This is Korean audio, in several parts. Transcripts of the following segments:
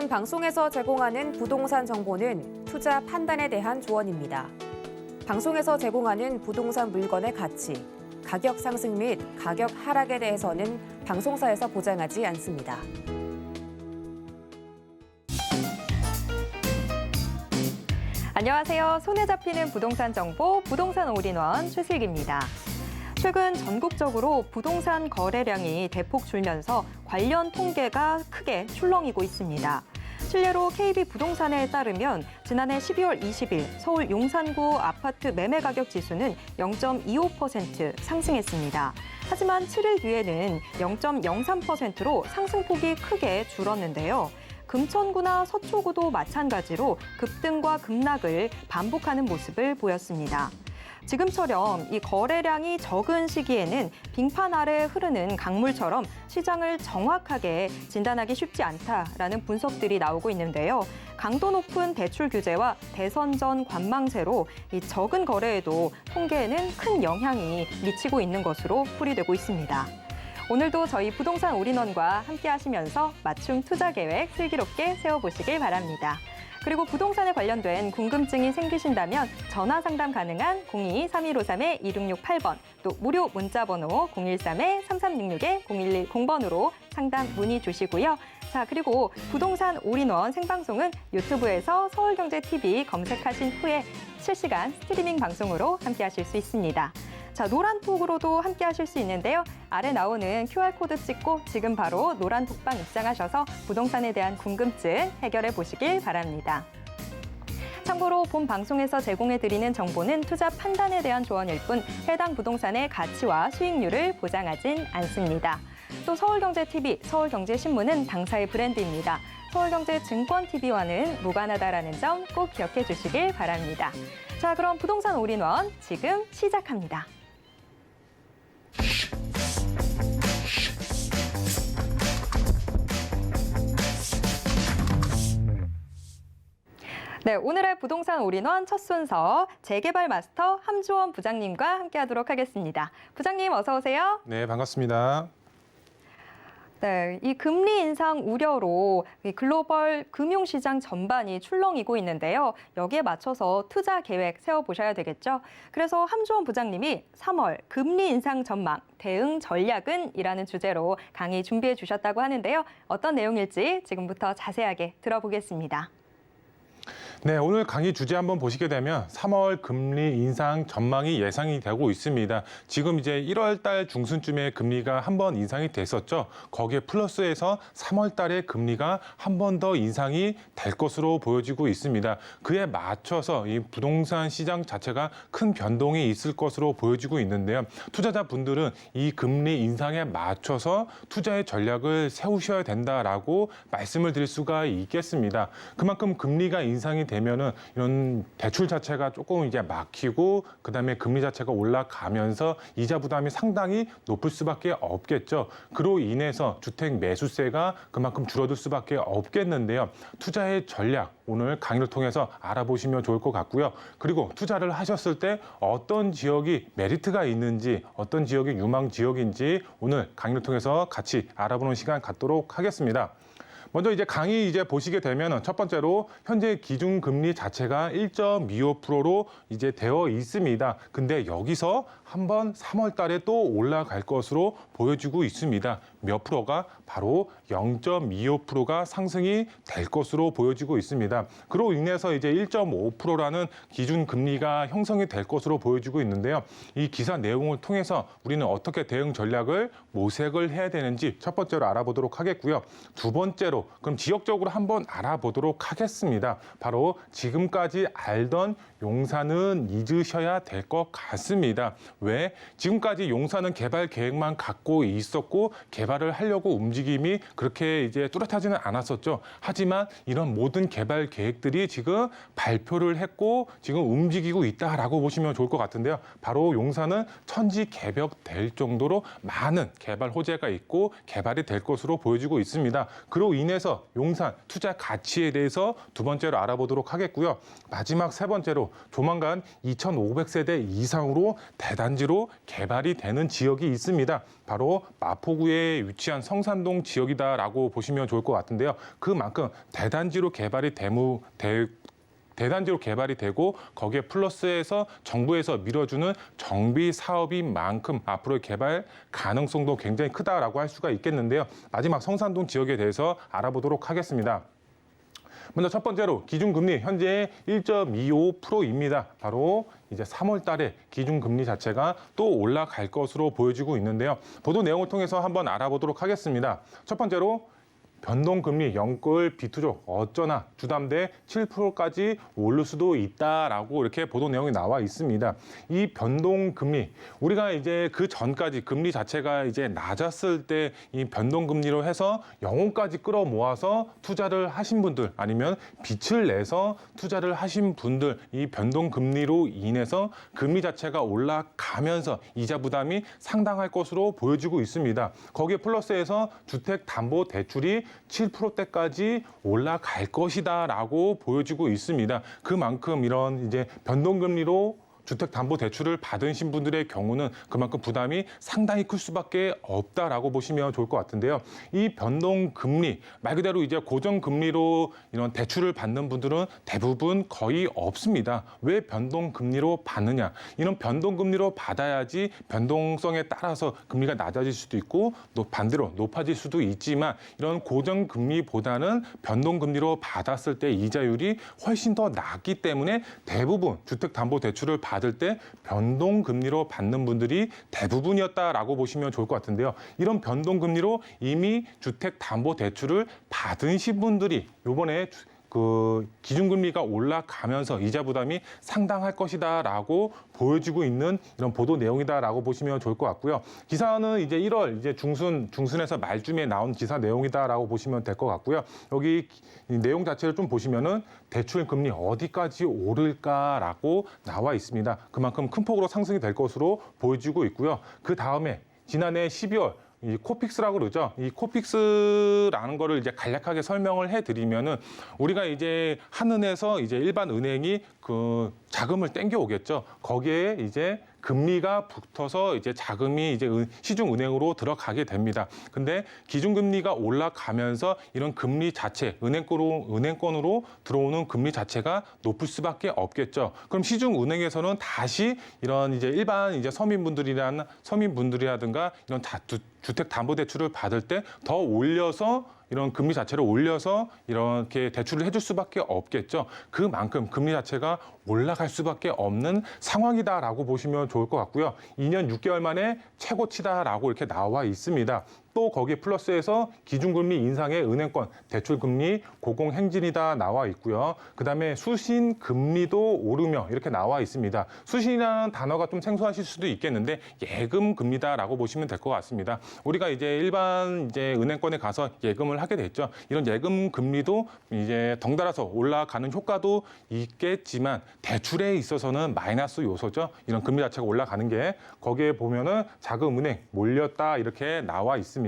본 방송에서 제공하는 부동산 정보는 투자 판단에 대한 조언입니다. 방송에서 제공하는 부동산 물건의 가치, 가격 상승 및 가격 하락에 대해서는 방송사에서 보장하지 않습니다. 안녕하세요. 손에 잡히는 부동산 정보, 부동산 올인원 최슬기입니다. 최근 전국적으로 부동산 거래량이 대폭 줄면서 관련 통계가 크게 출렁이고 있습니다. 실례로 KB부동산에 따르면 지난해 12월 20일 서울 용산구 아파트 매매 가격 지수는 0.25% 상승했습니다. 하지만 7일 뒤에는 0.03%로 상승폭이 크게 줄었는데요. 금천구나 서초구도 마찬가지로 급등과 급락을 반복하는 모습을 보였습니다. 지금처럼 이 거래량이 적은 시기에는 빙판 아래 흐르는 강물처럼 시장을 정확하게 진단하기 쉽지 않다라는 분석들이 나오고 있는데요. 강도 높은 대출 규제와 대선 전 관망세로 이 적은 거래에도 통계에는 큰 영향이 미치고 있는 것으로 풀이되고 있습니다. 오늘도 저희 부동산 올인원과 함께 하시면서 맞춤 투자 계획 슬기롭게 세워보시길 바랍니다. 그리고 부동산에 관련된 궁금증이 생기신다면 전화 상담 가능한 02-3153-2668번, 또 무료 문자번호 013-3366-0110번으로 상담 문의 주시고요. 자, 그리고 부동산 올인원 생방송은 유튜브에서 서울경제TV 검색하신 후에 실시간 스트리밍 방송으로 함께 하실 수 있습니다. 자, 노란톡으로도 함께 하실 수 있는데요. 아래 나오는 QR코드 찍고 지금 바로 노란톡방 입장하셔서 부동산에 대한 궁금증 해결해 보시길 바랍니다. 참고로 본 방송에서 제공해드리는 정보는 투자 판단에 대한 조언일 뿐 해당 부동산의 가치와 수익률을 보장하진 않습니다. 또 서울경제TV, 서울경제신문은 당사의 브랜드입니다. 서울경제증권TV와는 무관하다라는 점 꼭 기억해 주시길 바랍니다. 자, 그럼 부동산 올인원 지금 시작합니다. 네, 오늘의 부동산 올인원 첫 순서 재개발 마스터 함주원 부장님과 함께하도록 하겠습니다. 부장님 어서 오세요. 네, 반갑습니다. 네, 이 금리 인상 우려로 이 글로벌 금융시장 전반이 출렁이고 있는데요. 여기에 맞춰서 투자 계획 세워보셔야 되겠죠. 그래서 함주원 부장님이 3월 금리 인상 전망, 대응 전략은? 이라는 주제로 강의 준비해 주셨다고 하는데요. 어떤 내용일지 지금부터 자세하게 들어보겠습니다. 네, 오늘 강의 주제 한번 보시게 되면 3월 금리 인상 전망이 예상이 되고 있습니다. 지금 이제 1월 달 중순쯤에 금리가 한 번 인상이 됐었죠. 거기에 플러스해서 3월 달에 금리가 한 번 더 인상이 될 것으로 보여지고 있습니다. 그에 맞춰서 이 부동산 시장 자체가 큰 변동이 있을 것으로 보여지고 있는데요. 투자자분들은 이 금리 인상에 맞춰서 투자의 전략을 세우셔야 된다라고 말씀을 드릴 수가 있겠습니다. 그만큼 금리가 인상이 되면은 이런 대출 자체가 조금 이제 막히고 그다음에 금리 자체가 올라가면서 이자 부담이 상당히 높을 수밖에 없겠죠. 그로 인해서 주택 매수세가 그만큼 줄어들 수밖에 없겠는데요. 투자의 전략 오늘 강의를 통해서 알아보시면 좋을 것 같고요. 그리고 투자를 하셨을 때 어떤 지역이 메리트가 있는지 어떤 지역이 유망 지역인지 오늘 강의를 통해서 같이 알아보는 시간 갖도록 하겠습니다. 먼저 이제 강의 이제 보시게 되면 첫 번째로 현재 기준금리 자체가 1.25%로 이제 되어 있습니다. 근데 여기서 한번 3월 달에 또 올라갈 것으로 보여지고 있습니다. 몇 프로가? 바로 0.25%가 상승이 될 것으로 보여지고 있습니다. 그로 인해서 이제 1.5%라는 기준금리가 형성이 될 것으로 보여지고 있는데요. 이 기사 내용을 통해서 우리는 어떻게 대응 전략을 모색을 해야 되는지 첫 번째로 알아보도록 하겠고요. 두 번째로 그럼 지역적으로 한번 알아보도록 하겠습니다. 바로 지금까지 알던 용산은 잊으셔야 될 것 같습니다. 왜? 지금까지 용산은 개발 계획만 갖고 있었고 개발을 하려고 움직임이 그렇게 이제 뚜렷하지는 않았었죠. 하지만 이런 모든 개발 계획들이 지금 발표를 했고 지금 움직이고 있다라고 보시면 좋을 것 같은데요. 바로 용산은 천지개벽될 정도로 많은 개발 호재가 있고 개발이 될 것으로 보여지고 있습니다. 그로 인해서 용산 투자 가치에 대해서 두 번째로 알아보도록 하겠고요. 마지막 세 번째로 조만간 2,500세대 이상으로 대단지로 개발이 되는 지역이 있습니다. 바로 마포구에 위치한 성산동 지역이다라고 보시면 좋을 것 같은데요. 그만큼 대단지로 개발이 되고 거기에 플러스해서 정부에서 밀어주는 정비 사업인 만큼 앞으로의 개발 가능성도 굉장히 크다라고 할 수가 있겠는데요. 마지막 성산동 지역에 대해서 알아보도록 하겠습니다. 먼저 첫 번째로 기준금리 현재 1.25%입니다. 바로 이제 3월 달에 기준금리 자체가 또 올라갈 것으로 보여지고 있는데요. 보도 내용을 통해서 한번 알아보도록 하겠습니다. 첫 번째로 변동금리 영끌 비투족 어쩌나 주담대 7%까지 오를 수도 있다라고 이렇게 보도 내용이 나와 있습니다. 이 변동금리 우리가 이제 그 전까지 금리 자체가 이제 낮았을 때 이 변동금리로 해서 영혼까지 끌어모아서 투자를 하신 분들 아니면 빚을 내서 투자를 하신 분들 이 변동금리로 인해서 금리 자체가 올라가면서 이자 부담이 상당할 것으로 보여지고 있습니다. 거기에 플러스해서 주택담보대출이 7%대까지 올라갈 것이다라고 보여지고 있습니다. 그만큼 이런 이제 변동금리로 주택담보대출을 받으신 분들의 경우는 그만큼 부담이 상당히 클 수밖에 없다라고 보시면 좋을 것 같은데요. 이 변동금리 말 그대로 이제 고정금리로 이런 대출을 받는 분들은 대부분 거의 없습니다. 왜 변동금리로 받느냐? 이런 변동금리로 받아야지 변동성에 따라서 금리가 낮아질 수도 있고 또 반대로 높아질 수도 있지만 이런 고정금리보다는 변동금리로 받았을 때 이자율이 훨씬 더 낮기 때문에 대부분 주택담보대출을 받을 때 변동금리로 받는 분들이 대부분이었다라고 보시면 좋을 것 같은데요. 이런 변동금리로 이미 주택담보대출을 받으신 분들이 이번에 그 기준금리가 올라가면서 이자 부담이 상당할 것이다라고 보여지고 있는 이런 보도 내용이다라고 보시면 좋을 것 같고요. 기사는 이제 1월 이제 중순에서 말쯤에 나온 기사 내용이다라고 보시면 될 것 같고요. 여기 내용 자체를 좀 보시면은 대출 금리 어디까지 오를까라고 나와 있습니다. 그만큼 큰 폭으로 상승이 될 것으로 보여지고 있고요. 그 다음에 지난해 12월 이 코픽스라고 그러죠. 이 코픽스라는 거를 이제 간략하게 설명을 해드리면은 우리가 이제 한은에서 이제 일반 은행이 그 자금을 땡겨 오겠죠. 거기에 이제 금리가 붙어서 이제 자금이 이제 시중은행으로 들어가게 됩니다. 근데 기준금리가 올라가면서 이런 금리 자체, 은행권으로 들어오는 금리 자체가 높을 수밖에 없겠죠. 그럼 시중은행에서는 다시 이런 이제 일반 이제 서민분들이라든가 이런 주택담보대출을 받을 때 더 올려서 이런 금리 자체를 올려서 이렇게 대출을 해줄 수밖에 없겠죠. 그만큼 금리 자체가 올라갈 수밖에 없는 상황이다라고 보시면 좋을 것 같고요. 2년 6개월 만에 최고치다라고 이렇게 나와 있습니다. 또 거기에 플러스해서 기준금리 인상의 은행권, 대출금리 고공행진이다 나와 있고요. 그다음에 수신금리도 오르며 이렇게 나와 있습니다. 수신이라는 단어가 좀 생소하실 수도 있겠는데 예금금리다라고 보시면 될 것 같습니다. 우리가 이제 일반 이제 은행권에 가서 예금을 하게 됐죠. 이런 예금금리도 이제 덩달아서 올라가는 효과도 있겠지만 대출에 있어서는 마이너스 요소죠. 이런 금리 자체가 올라가는 게 거기에 보면은 자금은행 몰렸다 이렇게 나와 있습니다.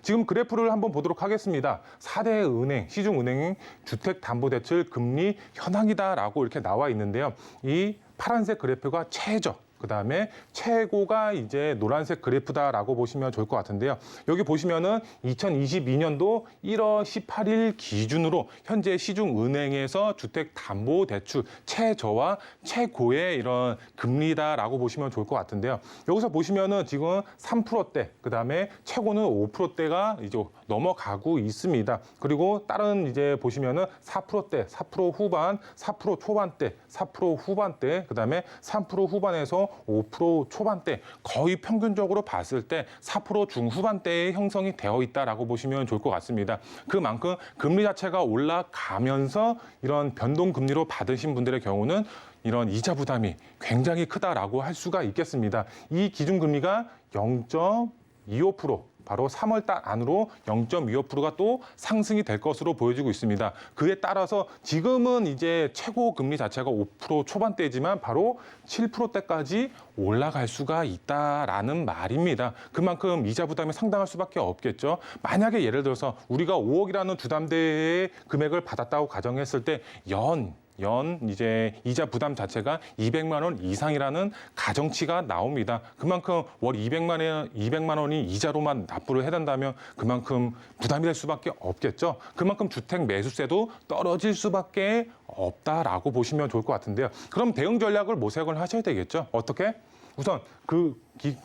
지금 그래프를 한번 보도록 하겠습니다. 4대 은행, 시중은행 주택담보대출 금리 현황이다라고 이렇게 나와 있는데요. 이 파란색 그래프가 최저, 그다음에 최고가 이제 노란색 그래프다라고 보시면 좋을 것 같은데요. 여기 보시면은 2022년도 1월 18일 기준으로 현재 시중은행에서 주택담보대출 최저와 최고의 이런 금리다라고 보시면 좋을 것 같은데요. 여기서 보시면은 지금 3%대, 그다음에 최고는 5%대가 이제 넘어가고 있습니다. 그리고 다른 이제 보시면은 4%대, 4% 후반, 4% 초반대, 4% 후반대, 그다음에 3% 후반에서 5% 초반대 거의 평균적으로 봤을 때 4% 중후반대에 형성이 되어 있다라고 보시면 좋을 것 같습니다. 그만큼 금리 자체가 올라가면서 이런 변동금리로 받으신 분들의 경우는 이런 이자 부담이 굉장히 크다라고 할 수가 있겠습니다. 이 기준금리가 0.25% 바로 3월 달 안으로 0.25%가 또 상승이 될 것으로 보여지고 있습니다. 그에 따라서 지금은 이제 최고 금리 자체가 5% 초반대지만 바로 7%대까지 올라갈 수가 있다라는 말입니다. 그만큼 이자 부담이 상당할 수밖에 없겠죠. 만약에 예를 들어서 우리가 5억이라는 주담대의 금액을 받았다고 가정했을 때 연 연 이제 이자 부담 자체가 200만 원 이상이라는 가정치가 나옵니다. 그만큼 월 200만 원이 이자로만 납부를 해야 된다면 그만큼 부담이 될 수밖에 없겠죠. 그만큼 주택 매수세도 떨어질 수밖에 없다라고 보시면 좋을 것 같은데요. 그럼 대응 전략을 모색을 하셔야 되겠죠. 어떻게? 우선 그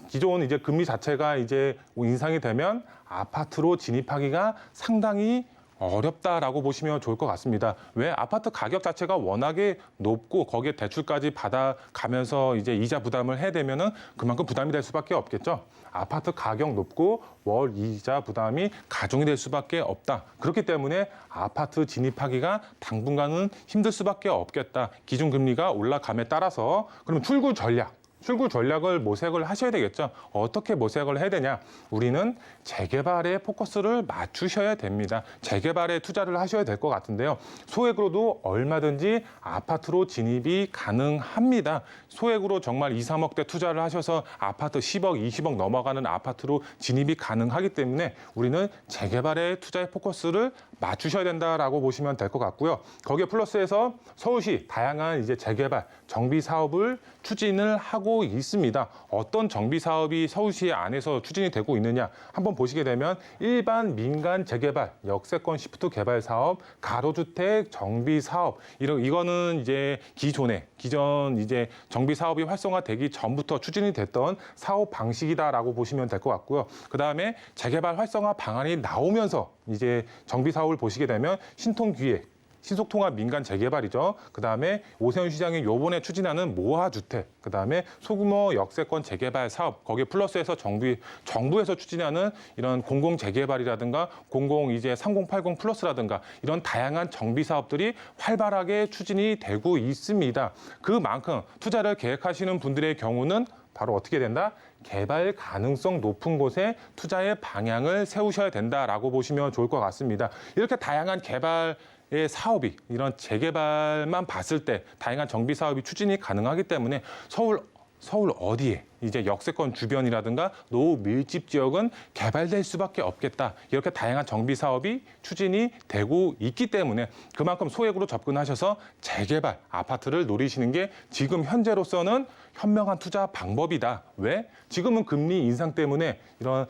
기존 이제 금리 자체가 이제 인상이 되면 아파트로 진입하기가 상당히 어렵다라고 보시면 좋을 것 같습니다. 왜? 아파트 가격 자체가 워낙에 높고 거기에 대출까지 받아가면서 이제 이자 부담을 해야 되면은 그만큼 부담이 될 수밖에 없겠죠. 아파트 가격 높고 월 이자 부담이 가중이 될 수밖에 없다. 그렇기 때문에 아파트 진입하기가 당분간은 힘들 수밖에 없겠다. 기준금리가 올라감에 따라서 그럼 출구 전략을 모색을 하셔야 되겠죠. 어떻게 모색을 해야 되냐? 우리는 재개발에 포커스를 맞추셔야 됩니다. 재개발에 투자를 하셔야 될 것 같은데요. 소액으로도 얼마든지 아파트로 진입이 가능합니다. 소액으로 정말 2, 3억대 투자를 하셔서 아파트 10억, 20억 넘어가는 아파트로 진입이 가능하기 때문에 우리는 재개발에 투자의 포커스를 맞추셔야 된다라고 보시면 될 것 같고요. 거기에 플러스해서 서울시 다양한 이제 재개발, 정비 사업을 추진을 하고 있습니다. 어떤 정비 사업이 서울시 안에서 추진이 되고 있느냐 한번 보시게 되면 일반 민간 재개발, 역세권 시프트 개발 사업, 가로주택 정비 사업 이거는 이제 기존 이제 정비 사업이 활성화되기 전부터 추진이 됐던 사업 방식이다라고 보시면 될 것 같고요. 그다음에 재개발 활성화 방안이 나오면서 이제 정비 사업을 보시게 되면 신통기획, 신속통합 민간 재개발이죠. 그다음에 오세훈 시장이 요번에 추진하는 모아주택, 그다음에 소규모 역세권 재개발 사업, 거기에 플러스해서 정부에서 추진하는 이런 공공 재개발이라든가 공공 이제 3080 플러스라든가 이런 다양한 정비 사업들이 활발하게 추진이 되고 있습니다. 그만큼 투자를 계획하시는 분들의 경우는 바로 어떻게 된다? 개발 가능성 높은 곳에 투자의 방향을 세우셔야 된다라고 보시면 좋을 것 같습니다. 이렇게 다양한 개발의 사업이 이런 재개발만 봤을 때 다양한 정비 사업이 추진이 가능하기 때문에 서울 어디에 이제 역세권 주변이라든가 노후 밀집 지역은 개발될 수밖에 없겠다. 이렇게 다양한 정비 사업이 추진이 되고 있기 때문에 그만큼 소액으로 접근하셔서 재개발 아파트를 노리시는 게 지금 현재로서는 현명한 투자 방법이다. 왜? 지금은 금리 인상 때문에 이런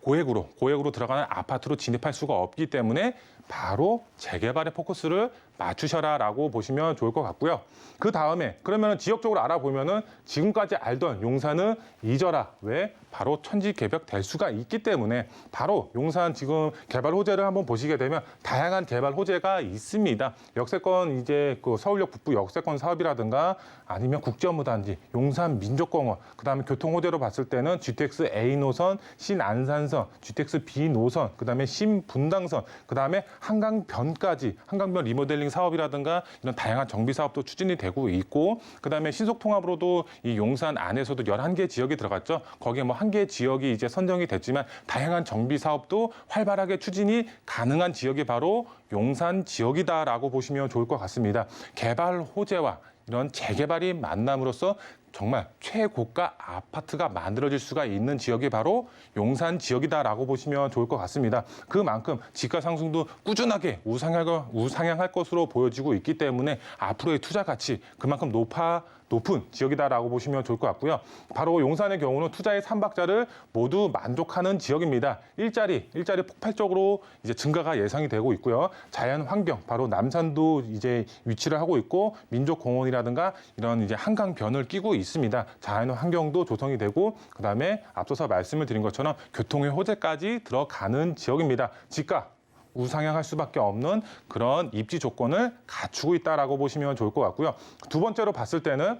고액으로 들어가는 아파트로 진입할 수가 없기 때문에 바로 재개발에 포커스를 맞추셔라라고 보시면 좋을 것 같고요. 그 다음에 그러면 지역적으로 알아보면은 지금까지 알던 용산은 잊어라. 왜? 바로 천지개벽 될 수가 있기 때문에 바로 용산 지금 개발 호재를 한번 보시게 되면 다양한 개발 호재가 있습니다. 역세권 이제 그 서울역 북부 역세권 사업이라든가 아니면 국제업무단지, 용산 민족공원, 그다음에 교통 호재로 봤을 때는 GTX A 노선, 신안산선, GTX B 노선, 그다음에 신분당선, 그다음에 한강변까지 한강변 리모델링 사업이라든가 이런 다양한 정비 사업도 추진이 되고 있고 그다음에 신속통합으로도 이 용산 안에서도 11개 지역이 들어갔죠. 거기에 뭐 한 개 지역이 이제 선정이 됐지만 다양한 정비 사업도 활발하게 추진이 가능한 지역이 바로 용산 지역이다라고 보시면 좋을 것 같습니다. 개발 호재와 이런 재개발이 만남으로써 정말 최고가 아파트가 만들어질 수가 있는 지역이 바로 용산 지역이다라고 보시면 좋을 것 같습니다. 그만큼 지가 상승도 꾸준하게 우상향할 것으로 보여지고 있기 때문에 앞으로의 투자 가치 그만큼 높은 지역이다라고 보시면 좋을 것 같고요. 바로 용산의 경우는 투자의 3박자를 모두 만족하는 지역입니다. 일자리 폭발적으로 이제 증가가 예상이 되고 있고요. 자연 환경, 바로 남산도 이제 위치를 하고 있고 민족공원이라든가 이런 이제 한강변을 끼고 있습니다. 자연 환경도 조성이 되고 그다음에 앞서서 말씀을 드린 것처럼 교통의 호재까지 들어가는 지역입니다. 지가 우상향할 수밖에 없는 그런 입지 조건을 갖추고 있다라고 보시면 좋을 것 같고요. 두 번째로 봤을 때는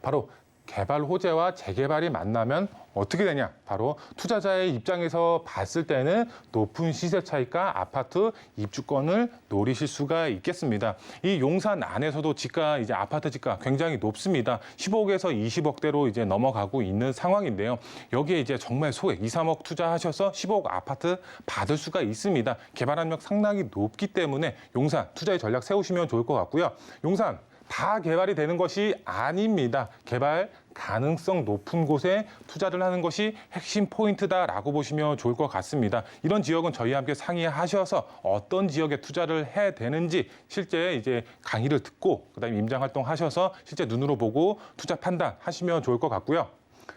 바로 개발 호재와 재개발이 만나면 어떻게 되냐? 바로 투자자의 입장에서 봤을 때는 높은 시세 차익과 아파트 입주권을 노리실 수가 있겠습니다. 이 용산 안에서도 이제 아파트 지가 굉장히 높습니다. 15억에서 20억대로 이제 넘어가고 있는 상황인데요. 여기에 이제 정말 소액 2, 3억 투자하셔서 15억 아파트 받을 수가 있습니다. 개발 압력 상당히 높기 때문에 용산 투자의 전략 세우시면 좋을 것 같고요. 용산 다 개발이 되는 것이 아닙니다. 개발 가능성 높은 곳에 투자를 하는 것이 핵심 포인트다라고 보시면 좋을 것 같습니다. 이런 지역은 저희와 함께 상의하셔서 어떤 지역에 투자를 해야 되는지 실제 이제 강의를 듣고 그다음에 임장 활동하셔서 실제 눈으로 보고 투자 판단하시면 좋을 것 같고요.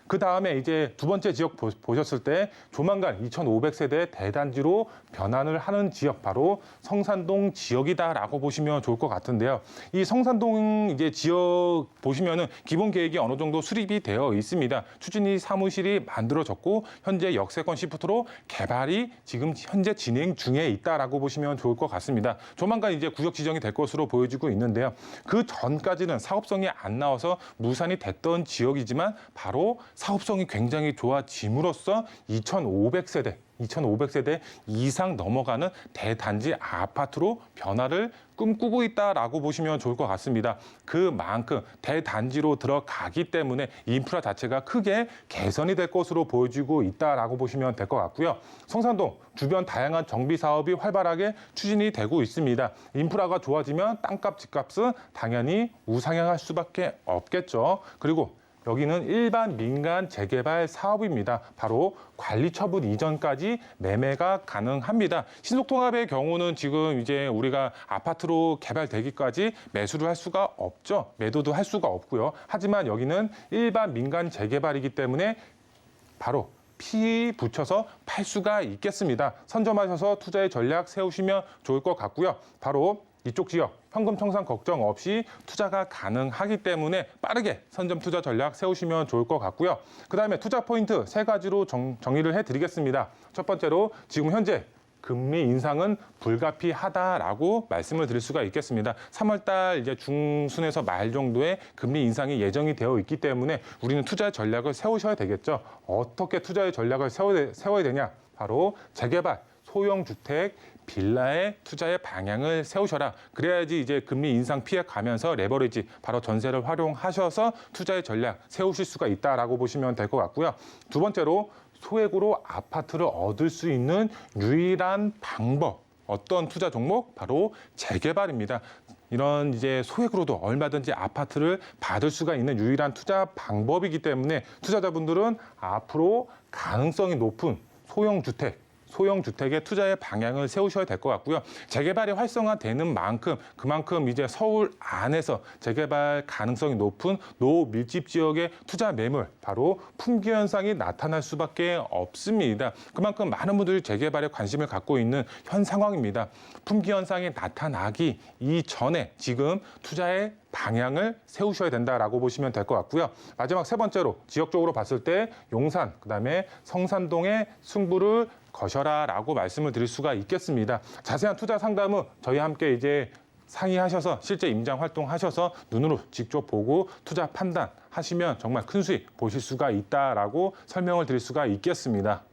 그 다음에 이제 두 번째 지역 보셨을 때 조만간 2,500세대 대단지로 변환을 하는 지역 바로 성산동 지역이다라고 보시면 좋을 것 같은데요. 이 성산동 이제 지역 보시면은 기본 계획이 어느 정도 수립이 되어 있습니다. 추진위 사무실이 만들어졌고 현재 역세권 시프트로 개발이 지금 현재 진행 중에 있다라고 보시면 좋을 것 같습니다. 조만간 이제 구역 지정이 될 것으로 보여지고 있는데요. 그 전까지는 사업성이 안 나와서 무산이 됐던 지역이지만 바로 사업성이 굉장히 좋아짐으로써 2,500세대 이상 넘어가는 대단지 아파트로 변화를 꿈꾸고 있다라고 보시면 좋을 것 같습니다. 그만큼 대단지로 들어가기 때문에 인프라 자체가 크게 개선이 될 것으로 보여지고 있다라고 보시면 될 것 같고요. 성산동 주변 다양한 정비 사업이 활발하게 추진이 되고 있습니다. 인프라가 좋아지면 땅값, 집값은 당연히 우상향할 수밖에 없겠죠. 그리고 여기는 일반 민간 재개발 사업입니다. 바로 관리 처분 이전까지 매매가 가능합니다. 신속통합의 경우는 지금 이제 우리가 아파트로 개발되기까지 매수를 할 수가 없죠. 매도도 할 수가 없고요. 하지만 여기는 일반 민간 재개발이기 때문에 바로 피 붙여서 팔 수가 있겠습니다. 선점하셔서 투자의 전략 세우시면 좋을 것 같고요. 바로 이쪽 지역 현금 청산 걱정 없이 투자가 가능하기 때문에 빠르게 선점 투자 전략 세우시면 좋을 것 같고요. 그다음에 투자 포인트 세 가지로 정리를 해드리겠습니다. 첫 번째로 지금 현재 금리 인상은 불가피하다라고 말씀을 드릴 수가 있겠습니다. 3월 달 이제 중순에서 말 정도에 금리 인상이 예정이 되어 있기 때문에 우리는 투자 전략을 세우셔야 되겠죠. 어떻게 투자의 전략을 세워야 되냐? 바로 재개발, 소형 주택, 빌라의 투자의 방향을 세우셔라. 그래야지 이제 금리 인상 피해 가면서 레버리지 바로 전세를 활용하셔서 투자의 전략 세우실 수가 있다라고 보시면 될 것 같고요. 두 번째로 소액으로 아파트를 얻을 수 있는 유일한 방법. 어떤 투자 종목? 바로 재개발입니다. 이런 이제 소액으로도 얼마든지 아파트를 받을 수가 있는 유일한 투자 방법이기 때문에 투자자분들은 앞으로 가능성이 높은 소형 주택의 투자의 방향을 세우셔야 될 것 같고요. 재개발이 활성화되는 만큼 그만큼 이제 서울 안에서 재개발 가능성이 높은 노밀집 지역의 투자 매물, 바로 품귀 현상이 나타날 수밖에 없습니다. 그만큼 많은 분들이 재개발에 관심을 갖고 있는 현 상황입니다. 품귀 현상이 나타나기 이전에 지금 투자의 방향을 세우셔야 된다라고 보시면 될 것 같고요. 마지막 세 번째로 지역적으로 봤을 때 용산, 그다음에 성산동의 승부를 거셔라라고 말씀을 드릴 수가 있겠습니다. 자세한 투자 상담은 저희와 함께 이제 상의하셔서 실제 임장 활동하셔서 눈으로 직접 보고 투자 판단하시면 정말 큰 수익 보실 수가 있다라고 설명을 드릴 수가 있겠습니다.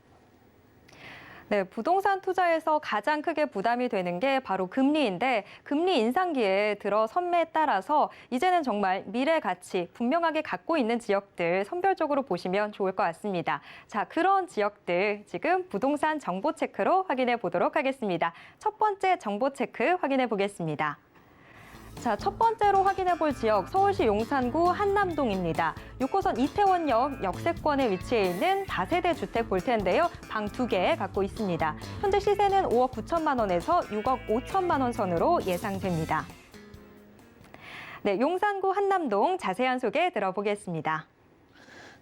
네, 부동산 투자에서 가장 크게 부담이 되는 게 바로 금리인데 금리 인상기에 들어선매에 따라서 이제는 정말 미래 가치 분명하게 갖고 있는 지역들 선별적으로 보시면 좋을 것 같습니다. 자, 그런 지역들 지금 부동산 정보 체크로 확인해 보도록 하겠습니다. 첫 번째 정보 체크 확인해 보겠습니다. 자, 첫 번째로 확인해 볼 지역 서울시 용산구 한남동입니다. 6호선 이태원역 역세권에 위치해 있는 다세대 주택 볼 텐데요. 방 2개 갖고 있습니다. 현재 시세는 5억 9천만 원에서 6억 5천만 원 선으로 예상됩니다. 네, 용산구 한남동 자세한 소개 들어보겠습니다.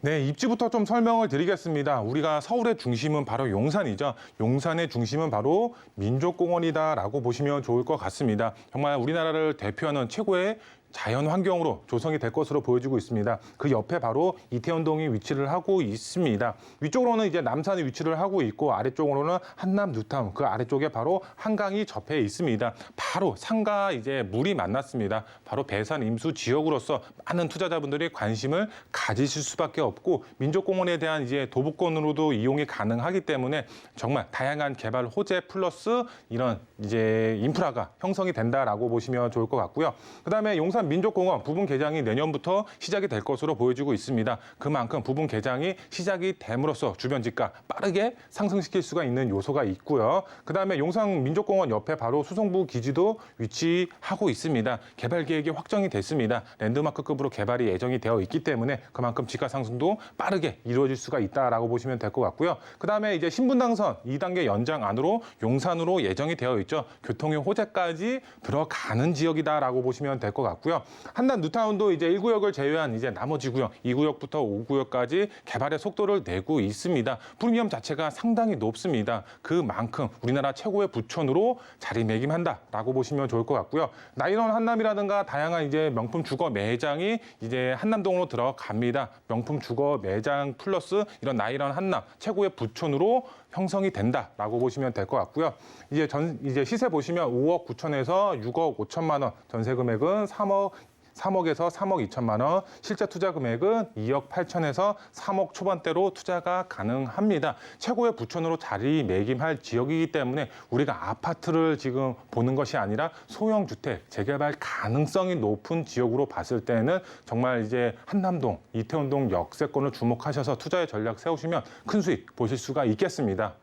네, 입지부터 좀 설명을 드리겠습니다. 우리가 서울의 중심은 바로 용산이죠. 용산의 중심은 바로 민족공원이다라고 보시면 좋을 것 같습니다. 정말 우리나라를 대표하는 최고의 자연 환경으로 조성이 될 것으로 보여지고 있습니다. 그 옆에 바로 이태원동이 위치를 하고 있습니다. 위쪽으로는 이제 남산이 위치를 하고 있고 아래쪽으로는 한남, 뉴타운, 그 아래쪽에 바로 한강이 접해 있습니다. 바로 산과 이제 물이 만났습니다. 바로 배산 임수 지역으로서 많은 투자자분들이 관심을 가지실 수밖에 없고 민족공원에 대한 이제 도보권으로도 이용이 가능하기 때문에 정말 다양한 개발 호재 플러스 이런 이제 인프라가 형성이 된다라고 보시면 좋을 것 같고요. 그다음에 용산 용산 민족공원 부분 개장이 내년부터 시작이 될 것으로 보여지고 있습니다. 그만큼 부분 개장이 시작이 됨으로써 주변 집값 빠르게 상승시킬 수가 있는 요소가 있고요. 그다음에 용산 민족공원 옆에 바로 수성부 기지도 위치하고 있습니다. 개발 계획이 확정이 됐습니다. 랜드마크급으로 개발이 예정이 되어 있기 때문에 그만큼 집값 상승도 빠르게 이루어질 수가 있다라고 보시면 될 것 같고요. 그다음에 이제 신분당선 2단계 연장 안으로 용산으로 예정이 되어 있죠. 교통의 호재까지 들어가는 지역이다라고 보시면 될 것 같고요. 한남 뉴타운도 이제 1구역을 제외한 이제 나머지 구역 2구역부터 5구역까지 개발의 속도를 내고 있습니다. 프리미엄 자체가 상당히 높습니다. 그만큼 우리나라 최고의 부촌으로 자리매김한다라고 보시면 좋을 것 같고요. 나이런 한남이라든가 다양한 이제 명품 주거 매장이 이제 한남동으로 들어갑니다. 명품 주거 매장 플러스 이런 나이런 한남 최고의 부촌으로 형성이 된다라고 보시면 될 것 같고요. 이제 시세 보시면 5억 9천에서 6억 5천만 원, 전세 금액은 3억에서 3억 2천만 원, 실제 투자 금액은 2억 8천에서 3억 초반대로 투자가 가능합니다. 최고의 부촌으로 자리매김할 지역이기 때문에 우리가 아파트를 지금 보는 것이 아니라 소형 주택 재개발 가능성이 높은 지역으로 봤을 때는 정말 이제 한남동, 이태원동 역세권을 주목하셔서 투자의 전략 세우시면 큰 수익 보실 수가 있겠습니다.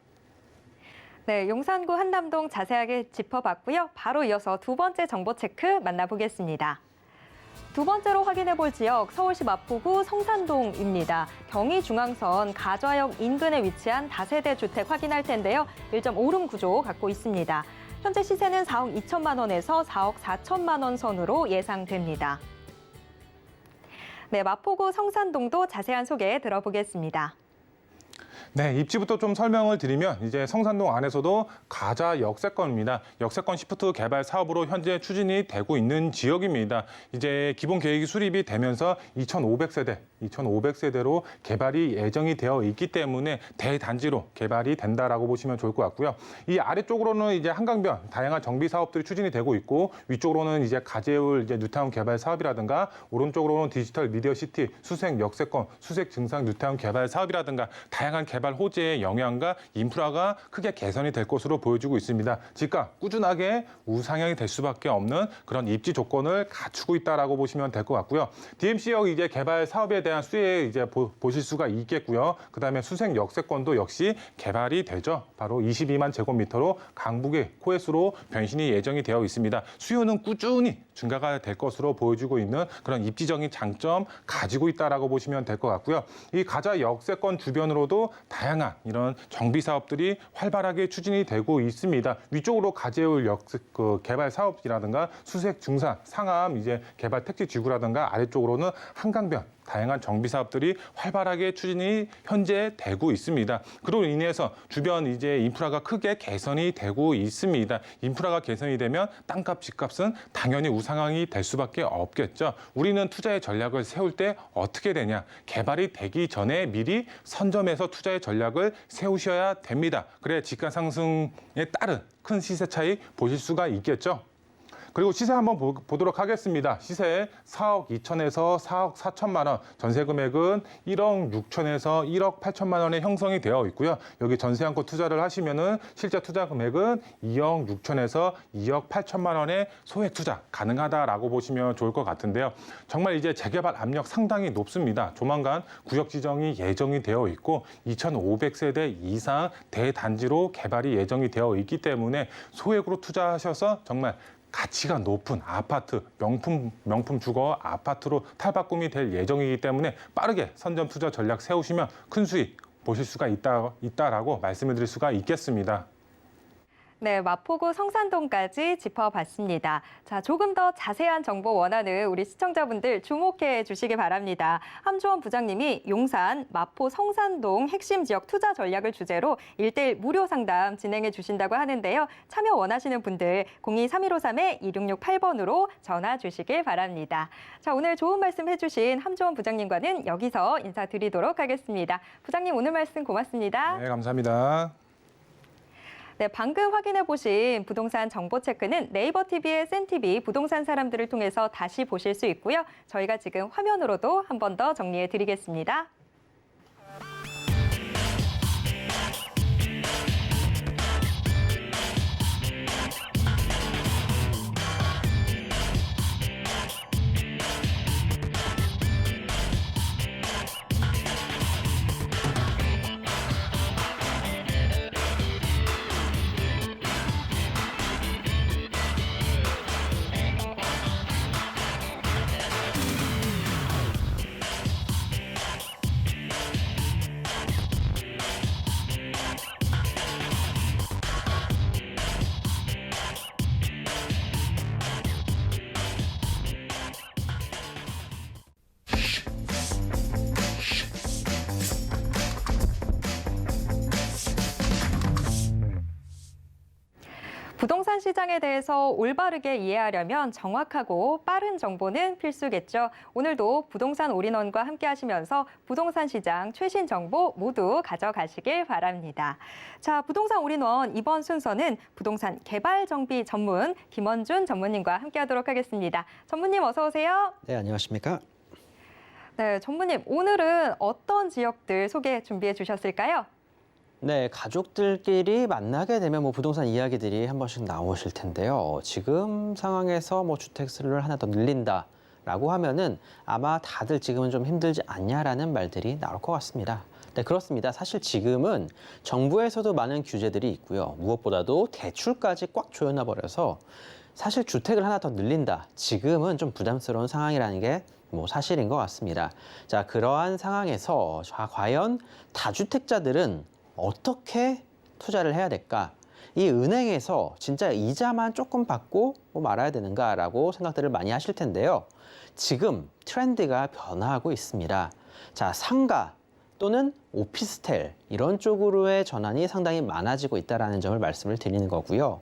네, 용산구 한남동 자세하게 짚어봤고요. 바로 이어서 두 번째 정보 체크 만나보겠습니다. 두 번째로 확인해 볼 지역 서울시 마포구 성산동입니다. 경의중앙선 가좌역 인근에 위치한 다세대 주택 확인할 텐데요. 1.5룸 구조 갖고 있습니다. 현재 시세는 4억 2천만 원에서 4억 4천만 원 선으로 예상됩니다. 네, 마포구 성산동도 자세한 소개 들어보겠습니다. 네, 입지부터 좀 설명을 드리면 이제 성산동 안에서도 가자 역세권입니다. 역세권 시프트 개발 사업으로 현재 추진이 되고 있는 지역입니다. 이제 기본 계획이 수립이 되면서 2,500세대로 개발이 예정이 되어 있기 때문에 대단지로 개발이 된다라고 보시면 좋을 것 같고요. 이 아래쪽으로는 이제 한강변 다양한 정비 사업들이 추진이 되고 있고 위쪽으로는 이제 가재울 이제 뉴타운 개발 사업이라든가 오른쪽으로는 디지털 미디어 시티 수색 역세권 수색 증상 뉴타운 개발 사업이라든가 다양한 개발 호재의 영향과 인프라가 크게 개선이 될 것으로 보여지고 있습니다. 집값 꾸준하게 우상향이 될 수밖에 없는 그런 입지 조건을 갖추고 있다라고 보시면 될 것 같고요. DMC역 이제 개발 사업에 대한 수혜 이제 보실 수가 있겠고요. 그다음에 수색 역세권도 역시 개발이 되죠. 바로 22만 제곱미터로 강북의 코에스로 변신이 예정이 되어 있습니다. 수요는 꾸준히 증가가 될 것으로 보여지고 있는 그런 입지적인 장점 가지고 있다라고 보시면 될 것 같고요. 이 가자 역세권 주변으로도 다양한 이런 정비 사업들이 활발하게 추진이 되고 있습니다. 위쪽으로 가재울 개발 사업이라든가 수색 중산, 상암 이제 개발 택지 지구라든가 아래쪽으로는 한강변 다양한 정비 사업들이 활발하게 추진이 현재 되고 있습니다. 그로 인해서 주변 이제 인프라가 크게 개선이 되고 있습니다. 인프라가 개선이 되면 땅값, 집값은 당연히 우상향이 될 수밖에 없겠죠. 우리는 투자의 전략을 세울 때 어떻게 되냐? 개발이 되기 전에 미리 선점해서 투자의 전략을 세우셔야 됩니다. 그래야 집값 상승에 따른 큰 시세 차이 보실 수가 있겠죠. 그리고 시세 한번 보도록 하겠습니다. 시세 4억 2천에서 4억 4천만 원, 전세 금액은 1억 6천에서 1억 8천만 원에 형성이 되어 있고요. 여기 전세 안고 투자를 하시면은 실제 투자 금액은 2억 6천에서 2억 8천만 원의 소액 투자 가능하다라고 보시면 좋을 것 같은데요. 정말 이제 재개발 압력 상당히 높습니다. 조만간 구역 지정이 예정이 되어 있고 2,500세대 이상 대단지로 개발이 예정이 되어 있기 때문에 소액으로 투자하셔서 정말 가치가 높은 아파트, 명품 주거 아파트로 탈바꿈이 될 예정이기 때문에 빠르게 선점 투자 전략 세우시면 큰 수익 보실 수가 있다라고 말씀을 드릴 수가 있겠습니다. 네, 마포구 성산동까지 짚어봤습니다. 자, 조금 더 자세한 정보 원하는 우리 시청자분들 주목해 주시기 바랍니다. 함주원 부장님이 용산, 마포, 성산동 핵심 지역 투자 전략을 주제로 1:1 무료 상담 진행해 주신다고 하는데요. 참여 원하시는 분들 02-3153-2668번으로 전화 주시길 바랍니다. 자, 오늘 좋은 말씀 해주신 함주원 부장님과는 여기서 인사드리도록 하겠습니다. 부장님 오늘 말씀 고맙습니다. 네, 감사합니다. 네, 방금 확인해 보신 부동산 정보 체크는 네이버 TV의 센TV 부동산 사람들을 통해서 다시 보실 수 있고요. 저희가 지금 화면으로도 한 번 더 정리해 드리겠습니다. 부동산 시장에 대해서 올바르게 이해하려면 정확하고 빠른 정보는 필수겠죠. 오늘도 부동산 올인원과 함께 하시면서 부동산 시장 최신 정보 모두 가져가시길 바랍니다. 자, 부동산 올인원 이번 순서는 부동산 개발 정비 전문 김원준 전무님과 함께 하도록 하겠습니다. 전무님 어서 오세요. 네, 안녕하십니까? 네, 전무님 오늘은 어떤 지역들 소개 준비해 주셨을까요? 네, 가족들끼리 만나게 되면 부동산 이야기들이 한 번씩 나오실 텐데요. 지금 상황에서 주택수를 하나 더 늘린다라고 하면은 아마 다들 지금은 좀 힘들지 않냐라는 말들이 나올 것 같습니다. 네, 그렇습니다. 사실 지금은 정부에서도 많은 규제들이 있고요. 무엇보다도 대출까지 꽉 조여놔 버려서 사실 주택을 하나 더 늘린다. 지금은 좀 부담스러운 상황이라는 게 사실인 것 같습니다. 자, 그러한 상황에서 과연 다주택자들은 어떻게 투자를 해야 될까? 이 은행에서 진짜 이자만 조금 받고 말아야 되는가라고 생각들을 많이 하실 텐데요. 지금 트렌드가 변화하고 있습니다. 자, 상가 또는 오피스텔 이런 쪽으로의 전환이 상당히 많아지고 있다는 점을 말씀을 드리는 거고요.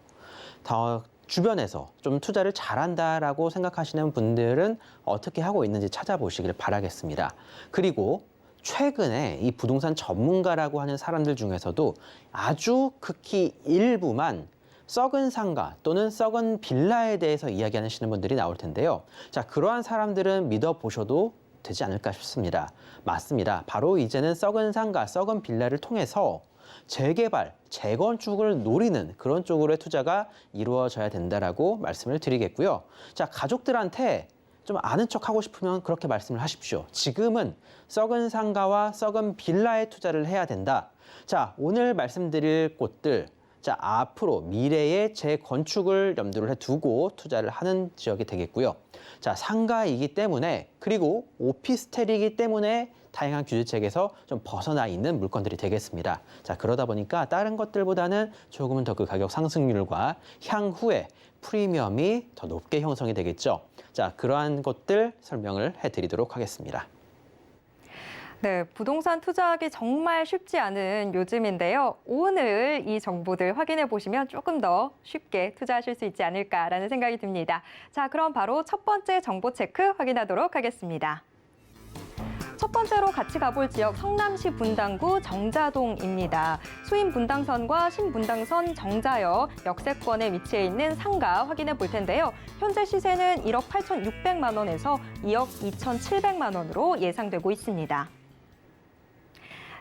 더 주변에서 좀 투자를 잘한다라고 생각하시는 분들은 어떻게 하고 있는지 찾아보시길 바라겠습니다. 그리고 최근에 이 부동산 전문가라고 하는 사람들 중에서도 아주 극히 일부만 썩은 상가 또는 썩은 빌라에 대해서 이야기하시는 분들이 나올 텐데요. 자, 그러한 사람들은 믿어보셔도 되지 않을까 싶습니다. 맞습니다. 바로 이제는 썩은 상가, 썩은 빌라를 통해서 재개발, 재건축을 노리는 그런 쪽으로의 투자가 이루어져야 된다라고 말씀을 드리겠고요. 자, 가족들한테 좀 아는 척 하고 싶으면 그렇게 말씀을 하십시오. 지금은 썩은 상가와 썩은 빌라에 투자를 해야 된다. 자, 오늘 말씀드릴 곳들, 자, 앞으로 미래의 재건축을 염두를 두고 투자를 하는 지역이 되겠고요. 자, 상가이기 때문에 그리고 오피스텔이기 때문에 다양한 규제책에서 좀 벗어나 있는 물건들이 되겠습니다. 자, 그러다 보니까 다른 것들보다는 조금은 더 그 가격 상승률과 향후에 프리미엄이 더 높게 형성이 되겠죠. 자, 그러한 것들 설명을 해드리도록 하겠습니다. 네, 부동산 투자하기 정말 쉽지 않은 요즘인데요. 오늘 이 정보들 확인해 보시면 조금 더 쉽게 투자하실 수 있지 않을까라는 생각이 듭니다. 자, 그럼 바로 첫 번째 정보 체크 확인하도록 하겠습니다. 첫 번째로 같이 가볼 지역 성남시 분당구 정자동입니다. 수인 분당선과 신분당선 정자역 역세권에 위치해 있는 상가 확인해 볼 텐데요. 현재 시세는 1억 8,600만 원에서 2억 2,700만 원으로 예상되고 있습니다.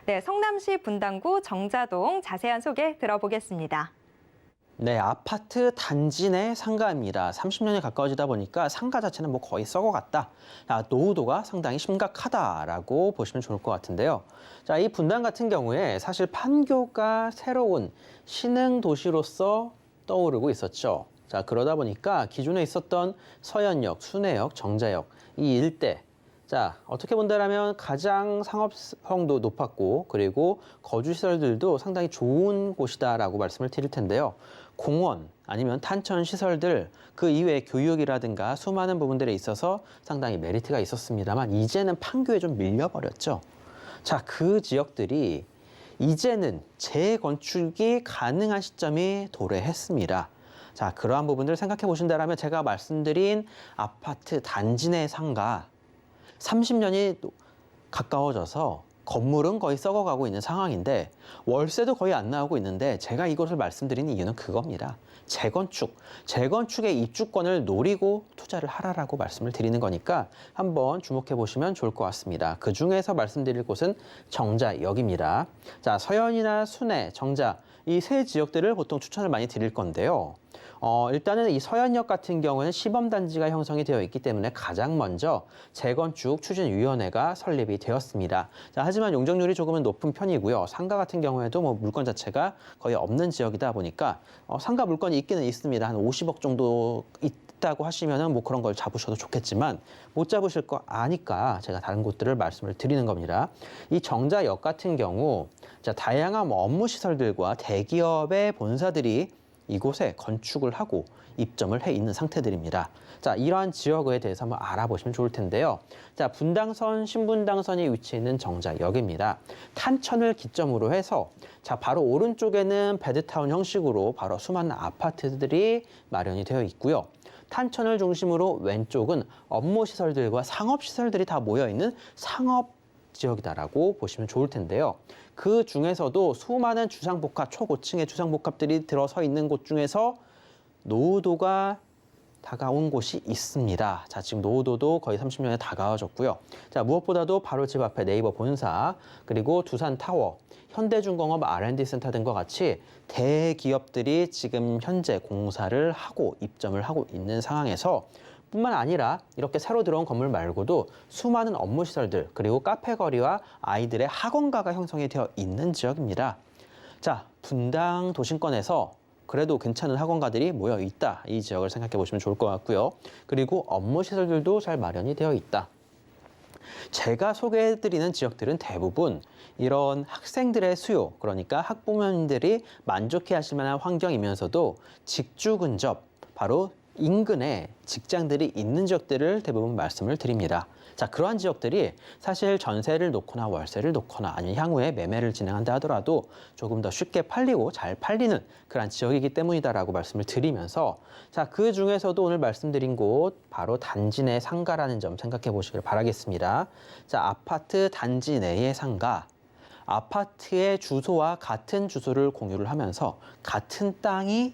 네, 성남시 분당구 정자동 자세한 소개 들어보겠습니다. 네, 아파트 단지 내 상가입니다. 30년이 가까워지다 보니까 상가 자체는 거의 썩어갔다. 노후도가 상당히 심각하다라고 보시면 좋을 것 같은데요. 자, 이 분당 같은 경우에 사실 판교가 새로운 신흥 도시로서 떠오르고 있었죠. 자, 그러다 보니까 기존에 있었던 서현역, 순회역, 정자역 이 일대, 자, 어떻게 본다면 가장 상업성도 높았고 그리고 거주시설들도 상당히 좋은 곳이다라고 말씀을 드릴 텐데요. 공원 아니면 탄천 시설들 그 이외에 교육이라든가 수많은 부분들에 있어서 상당히 메리트가 있었습니다만 이제는 판교에 좀 밀려버렸죠. 자, 그 지역들이 이제는 재건축이 가능한 시점이 도래했습니다. 자, 그러한 부분들을 생각해 보신다면 제가 말씀드린 아파트 단지 내 상가 30년이 가까워져서 건물은 거의 썩어가고 있는 상황인데 월세도 거의 안 나오고 있는데 제가 이것을 말씀드리는 이유는 그겁니다. 재건축의 입주권을 노리고 투자를 하라라고 말씀을 드리는 거니까 한번 주목해 보시면 좋을 것 같습니다. 그중에서 말씀드릴 곳은 정자역입니다. 자, 서현이나 순회, 정자 이 세 지역들을 보통 추천을 많이 드릴 건데요. 일단은 이 서현역 같은 경우는 시범단지가 형성이 되어 있기 때문에 가장 먼저 재건축 추진위원회가 설립이 되었습니다. 자, 하지만 용적률이 조금은 높은 편이고요. 상가 같은 경우에도 물건 자체가 거의 없는 지역이다 보니까 상가 물건이 있기는 있습니다. 한 50억 정도 있다고 하시면은 그런 걸 잡으셔도 좋겠지만 못 잡으실 거 아니까 제가 다른 곳들을 말씀을 드리는 겁니다. 이 정자역 같은 경우 자, 다양한 업무 시설들과 대기업의 본사들이 이곳에 건축을 하고 입점을 해 있는 상태들입니다. 자, 이러한 지역에 대해서 한번 알아보시면 좋을 텐데요. 자, 분당선, 신분당선이 위치해 있는 정자역입니다. 탄천을 기점으로 해서 자, 바로 오른쪽에는 베드타운 형식으로 바로 수많은 아파트들이 마련이 되어 있고요. 탄천을 중심으로 왼쪽은 업무시설들과 상업시설들이 다 모여있는 상업 지역이다라고 보시면 좋을 텐데요. 그 중에서도 수많은 주상복합, 초고층의 주상복합들이 들어서 있는 곳 중에서 노후도가 다가온 곳이 있습니다. 자, 지금 노후도도 거의 30년에 다가와졌고요. 자, 무엇보다도 바로 집 앞에 네이버 본사, 그리고 두산타워, 현대중공업 R&D 센터 등과 같이 대기업들이 지금 현재 공사를 하고 입점을 하고 있는 상황에서 뿐만 아니라 이렇게 새로 들어온 건물 말고도 수많은 업무시설들, 그리고 카페거리와 아이들의 학원가가 형성이 되어 있는 지역입니다. 자, 분당 도심권에서 그래도 괜찮은 학원가들이 모여 있다. 이 지역을 생각해 보시면 좋을 것 같고요. 그리고 업무시설들도 잘 마련이 되어 있다. 제가 소개해드리는 지역들은 대부분 이런 학생들의 수요, 그러니까 학부모님들이 만족해 하실 만한 환경이면서도 직주 근접, 바로 인근에 직장들이 있는 지역들을 대부분 말씀을 드립니다. 자, 그러한 지역들이 사실 전세를 놓거나 월세를 놓거나 아니면 향후에 매매를 진행한다 하더라도 조금 더 쉽게 팔리고 잘 팔리는 그런 지역이기 때문이다라고 말씀을 드리면서 자, 그 중에서도 오늘 말씀드린 곳 바로 단지 내 상가라는 점 생각해 보시길 바라겠습니다. 자, 아파트 단지 내의 상가. 아파트의 주소와 같은 주소를 공유를 하면서 같은 땅이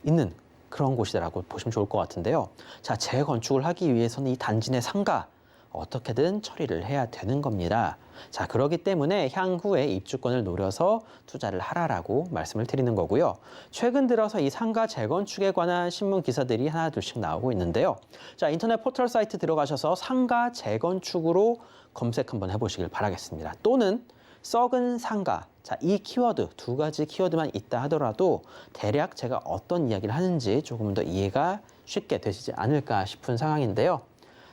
있는 그런 곳이라고 보시면 좋을 것 같은데요. 자, 재건축을 하기 위해서는 이 단지 내 상가 어떻게든 처리를 해야 되는 겁니다. 자, 그렇기 때문에 향후에 입주권을 노려서 투자를 하라라고 말씀을 드리는 거고요. 최근 들어서 이 상가 재건축에 관한 신문 기사들이 하나둘씩 나오고 있는데요. 자, 인터넷 포털 사이트 들어가셔서 상가 재건축으로 검색 한번 해보시길 바라겠습니다. 또는 썩은 상가. 자, 이 키워드, 두 가지 키워드만 있다 하더라도 대략 제가 어떤 이야기를 하는지 조금 더 이해가 쉽게 되시지 않을까 싶은 상황인데요.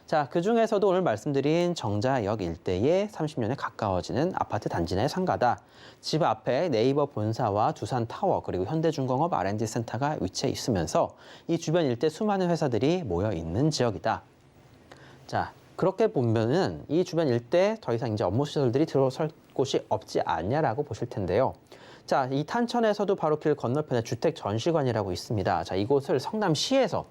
자, 그중에서도 오늘 말씀드린 정자역 일대에 30년에 가까워지는 아파트 단지 내 상가다. 집 앞에 네이버 본사와 두산타워 그리고 현대중공업 R&D 센터가 위치해 있으면서 이 주변 일대 수많은 회사들이 모여 있는 지역이다. 자, 그렇게 보면은 이 주변 일대 더 이상 이제 업무 시설들이 들어설 곳이 없지 않냐라고 보실 텐데요. 자, 이 탄천에서도 바로 길 건너편에 주택 전시관이라고 있습니다. 자, 이곳을 성남시에서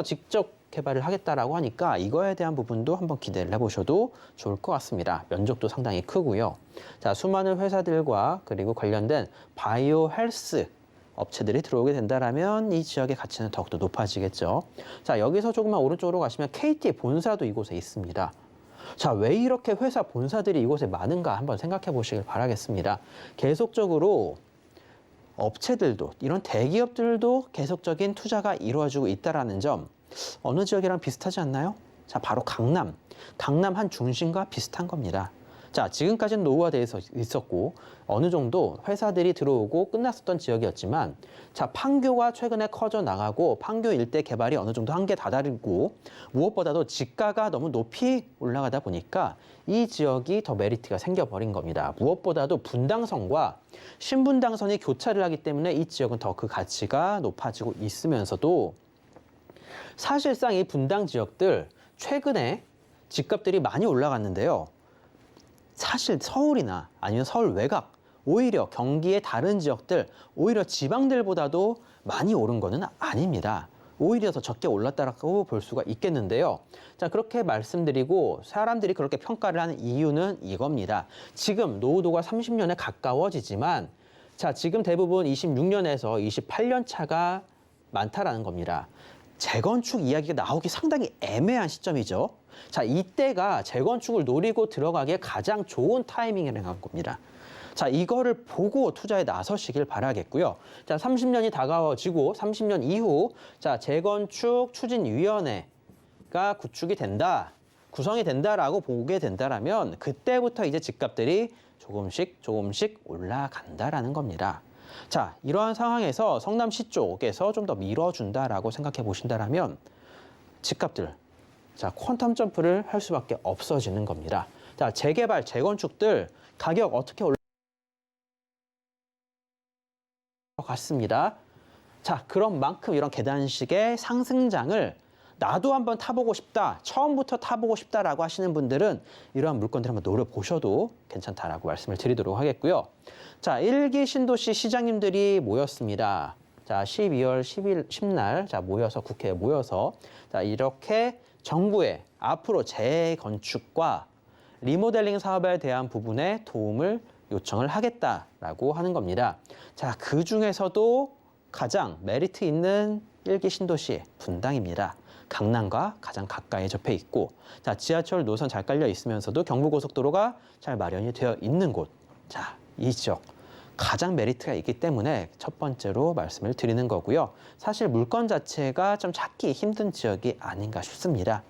직접 개발을 하겠다라고 하니까 이거에 대한 부분도 한번 기대를 해보셔도 좋을 것 같습니다. 면적도 상당히 크고요. 자, 수많은 회사들과 그리고 관련된 바이오 헬스 업체들이 들어오게 된다라면 이 지역의 가치는 더욱더 높아지겠죠. 자, 여기서 조금만 오른쪽으로 가시면 KT 본사도 이곳에 있습니다. 자, 왜 이렇게 회사 본사들이 이곳에 많은가 한번 생각해 보시길 바라겠습니다. 계속적으로 업체들도 이런 대기업들도 계속적인 투자가 이루어지고 있다는 점 어느 지역이랑 비슷하지 않나요? 자, 바로 강남 한 중심과 비슷한 겁니다. 자, 지금까지는 노후화되어 있었고 어느 정도 회사들이 들어오고 끝났었던 지역이었지만 자, 판교가 최근에 커져 나가고 판교 일대 개발이 어느 정도 한계에 다다르고 무엇보다도 집가가 너무 높이 올라가다 보니까 이 지역이 더 메리트가 생겨버린 겁니다. 무엇보다도 분당선과 신분당선이 교차를 하기 때문에 이 지역은 더 그 가치가 높아지고 있으면서도 사실상 이 분당 지역들 최근에 집값들이 많이 올라갔는데요. 사실 서울이나 아니면 서울 외곽, 오히려 경기의 다른 지역들, 오히려 지방들보다도 많이 오른 거는 아닙니다. 오히려 더 적게 올랐다고 볼 수가 있겠는데요. 자, 그렇게 말씀드리고 사람들이 그렇게 평가를 하는 이유는 이겁니다. 지금 노후도가 30년에 가까워지지만 자, 지금 대부분 26년에서 28년 차가 많다라는 겁니다. 재건축 이야기가 나오기 상당히 애매한 시점이죠. 자, 이때가 재건축을 노리고 들어가기에 가장 좋은 타이밍이라는 겁니다. 자, 이거를 보고 투자에 나서시길 바라겠고요. 자, 30년이 다가워지고 30년 이후 자, 재건축 추진위원회가 구축이 된다, 구성이 된다라고 보게 된다라면 그때부터 이제 집값들이 조금씩 올라간다라는 겁니다. 자, 이러한 상황에서 성남시 쪽에서 좀 더 밀어준다라고 생각해 보신다라면 집값들 자, 퀀텀 점프를 할 수밖에 없어지는 겁니다. 자, 재개발, 재건축들 가격 어떻게 같습니다. 자, 그런 만큼 이런 계단식의 상승장을 나도 한번 타보고 싶다, 처음부터 타보고 싶다라고 하시는 분들은 이러한 물건들 한번 노려보셔도 괜찮다라고 말씀을 드리도록 하겠고요. 자, 1기 신도시 시장님들이 모였습니다. 자, 12월 10날 자, 모여서 국회에 모여서 자, 이렇게 정부에 앞으로 재건축과 리모델링 사업에 대한 부분에 도움을 요청을 하겠다라고 하는 겁니다. 자, 그 중에서도 가장 메리트 있는 1기 신도시 분당입니다. 강남과 가장 가까이 접해 있고, 자, 지하철 노선 잘 깔려 있으면서도 경부고속도로가 잘 마련이 되어 있는 곳. 자, 이 지역 가장 메리트가 있기 때문에 첫 번째로 말씀을 드리는 거고요. 사실 물건 자체가 좀 찾기 힘든 지역이 아닌가 싶습니다.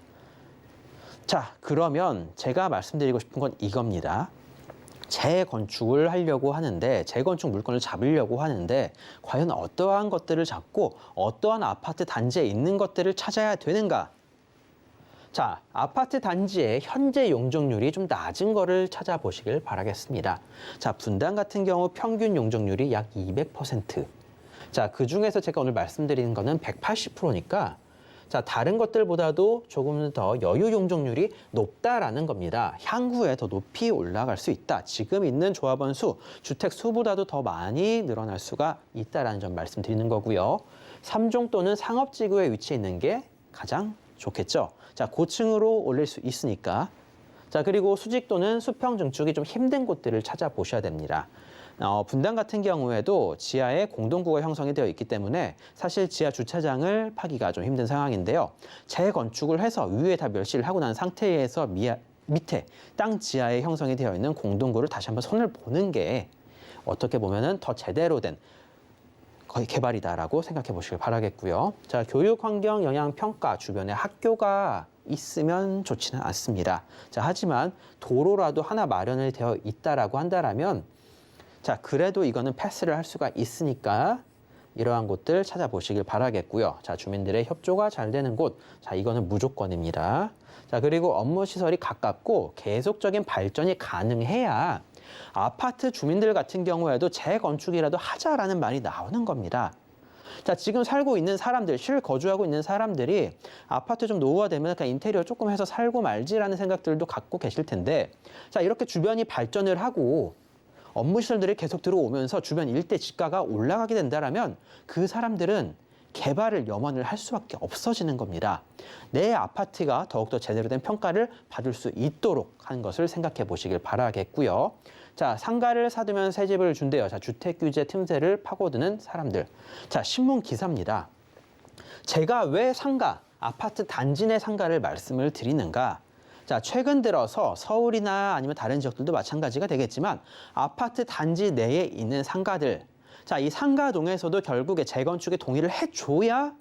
자, 그러면 제가 말씀드리고 싶은 건 이겁니다. 재건축을 하려고 하는데, 재건축 물건을 잡으려고 하는데 과연 어떠한 것들을 잡고 어떠한 아파트 단지에 있는 것들을 찾아야 되는가? 자, 아파트 단지의 현재 용적률이 좀 낮은 거를 찾아보시길 바라겠습니다. 자, 분당 같은 경우 평균 용적률이 약 200%. 자, 그중에서 제가 오늘 말씀드리는 거는 180%니까 자, 다른 것들보다도 조금 더 여유 용적률이 높다라는 겁니다. 향후에 더 높이 올라갈 수 있다. 지금 있는 조합원 수, 주택 수보다도 더 많이 늘어날 수가 있다라는 점 말씀드리는 거고요. 3종 또는 상업지구에 위치해 있는 게 가장 좋겠죠. 자, 고층으로 올릴 수 있으니까. 자, 그리고 수직 또는 수평 증축이 좀 힘든 곳들을 찾아보셔야 됩니다. 분당 같은 경우에도 지하에 공동구가 형성이 되어 있기 때문에 사실 지하 주차장을 파기가 좀 힘든 상황인데요. 재건축을 해서 위에 다 멸실을 하고 난 상태에서 밑에 땅 지하에 형성이 되어 있는 공동구를 다시 한번 손을 보는 게 어떻게 보면은 더 제대로 된 거의 개발이다라고 생각해 보시길 바라겠고요. 자, 교육 환경 영향 평가 주변에 학교가 있으면 좋지는 않습니다. 자, 하지만 도로라도 하나 마련이 되어 있다라고 한다라면 자, 그래도 이거는 패스를 할 수가 있으니까 이러한 곳들 찾아보시길 바라겠고요. 자, 주민들의 협조가 잘 되는 곳. 자, 이거는 무조건입니다. 자, 그리고 업무 시설이 가깝고 계속적인 발전이 가능해야 아파트 주민들 같은 경우에도 재건축이라도 하자라는 말이 나오는 겁니다. 자, 지금 살고 있는 사람들, 실거주하고 있는 사람들이 아파트 좀 노후화되면 그냥 인테리어 조금 해서 살고 말지라는 생각들도 갖고 계실 텐데, 자, 이렇게 주변이 발전을 하고 업무 시설들이 계속 들어오면서 주변 일대 지가가 올라가게 된다면 그 사람들은 개발을 염원을 할 수밖에 없어지는 겁니다. 내 아파트가 더욱더 제대로 된 평가를 받을 수 있도록 하는 것을 생각해 보시길 바라겠고요. 자, 상가를 사두면 새 집을 준대요. 자, 주택규제 틈새를 파고드는 사람들. 자, 신문 기사입니다. 제가 왜 상가, 아파트 단지 내 상가를 말씀을 드리는가? 자, 최근 들어서 서울이나 아니면 다른 지역들도 마찬가지가 되겠지만 아파트 단지 내에 있는 상가들, 자, 이 상가동에서도 결국에 재건축에 동의를 해줘야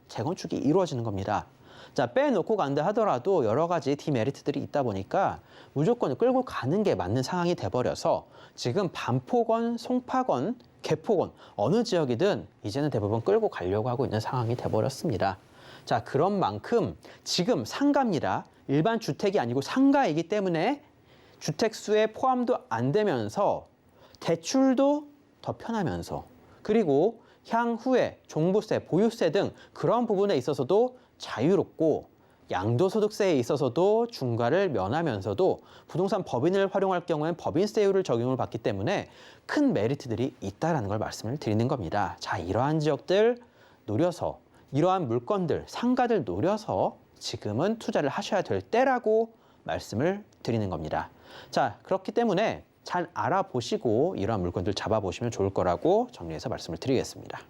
재건축이 이루어지는 겁니다. 자, 빼놓고 간다 하더라도 여러 가지 디메리트들이 있다 보니까 무조건 끌고 가는 게 맞는 상황이 돼버려서 지금 반포건, 송파건, 개포건 어느 지역이든 이제는 대부분 끌고 가려고 하고 있는 상황이 돼버렸습니다. 자, 그런 만큼 지금 상가입니다. 일반 주택이 아니고 상가이기 때문에 주택수에 포함도 안 되면서 대출도 더 편하면서 그리고 향후에 종부세, 보유세 등 그런 부분에 있어서도 자유롭고 양도소득세에 있어서도 중과를 면하면서도 부동산 법인을 활용할 경우엔 법인세율을 적용을 받기 때문에 큰 메리트들이 있다는 걸 말씀을 드리는 겁니다. 자, 이러한 지역들 노려서 이러한 물건들, 상가들 노려서 지금은 투자를 하셔야 될 때라고 말씀을 드리는 겁니다. 자, 그렇기 때문에 잘 알아보시고 이러한 물건들 잡아보시면 좋을 거라고 정리해서 말씀을 드리겠습니다.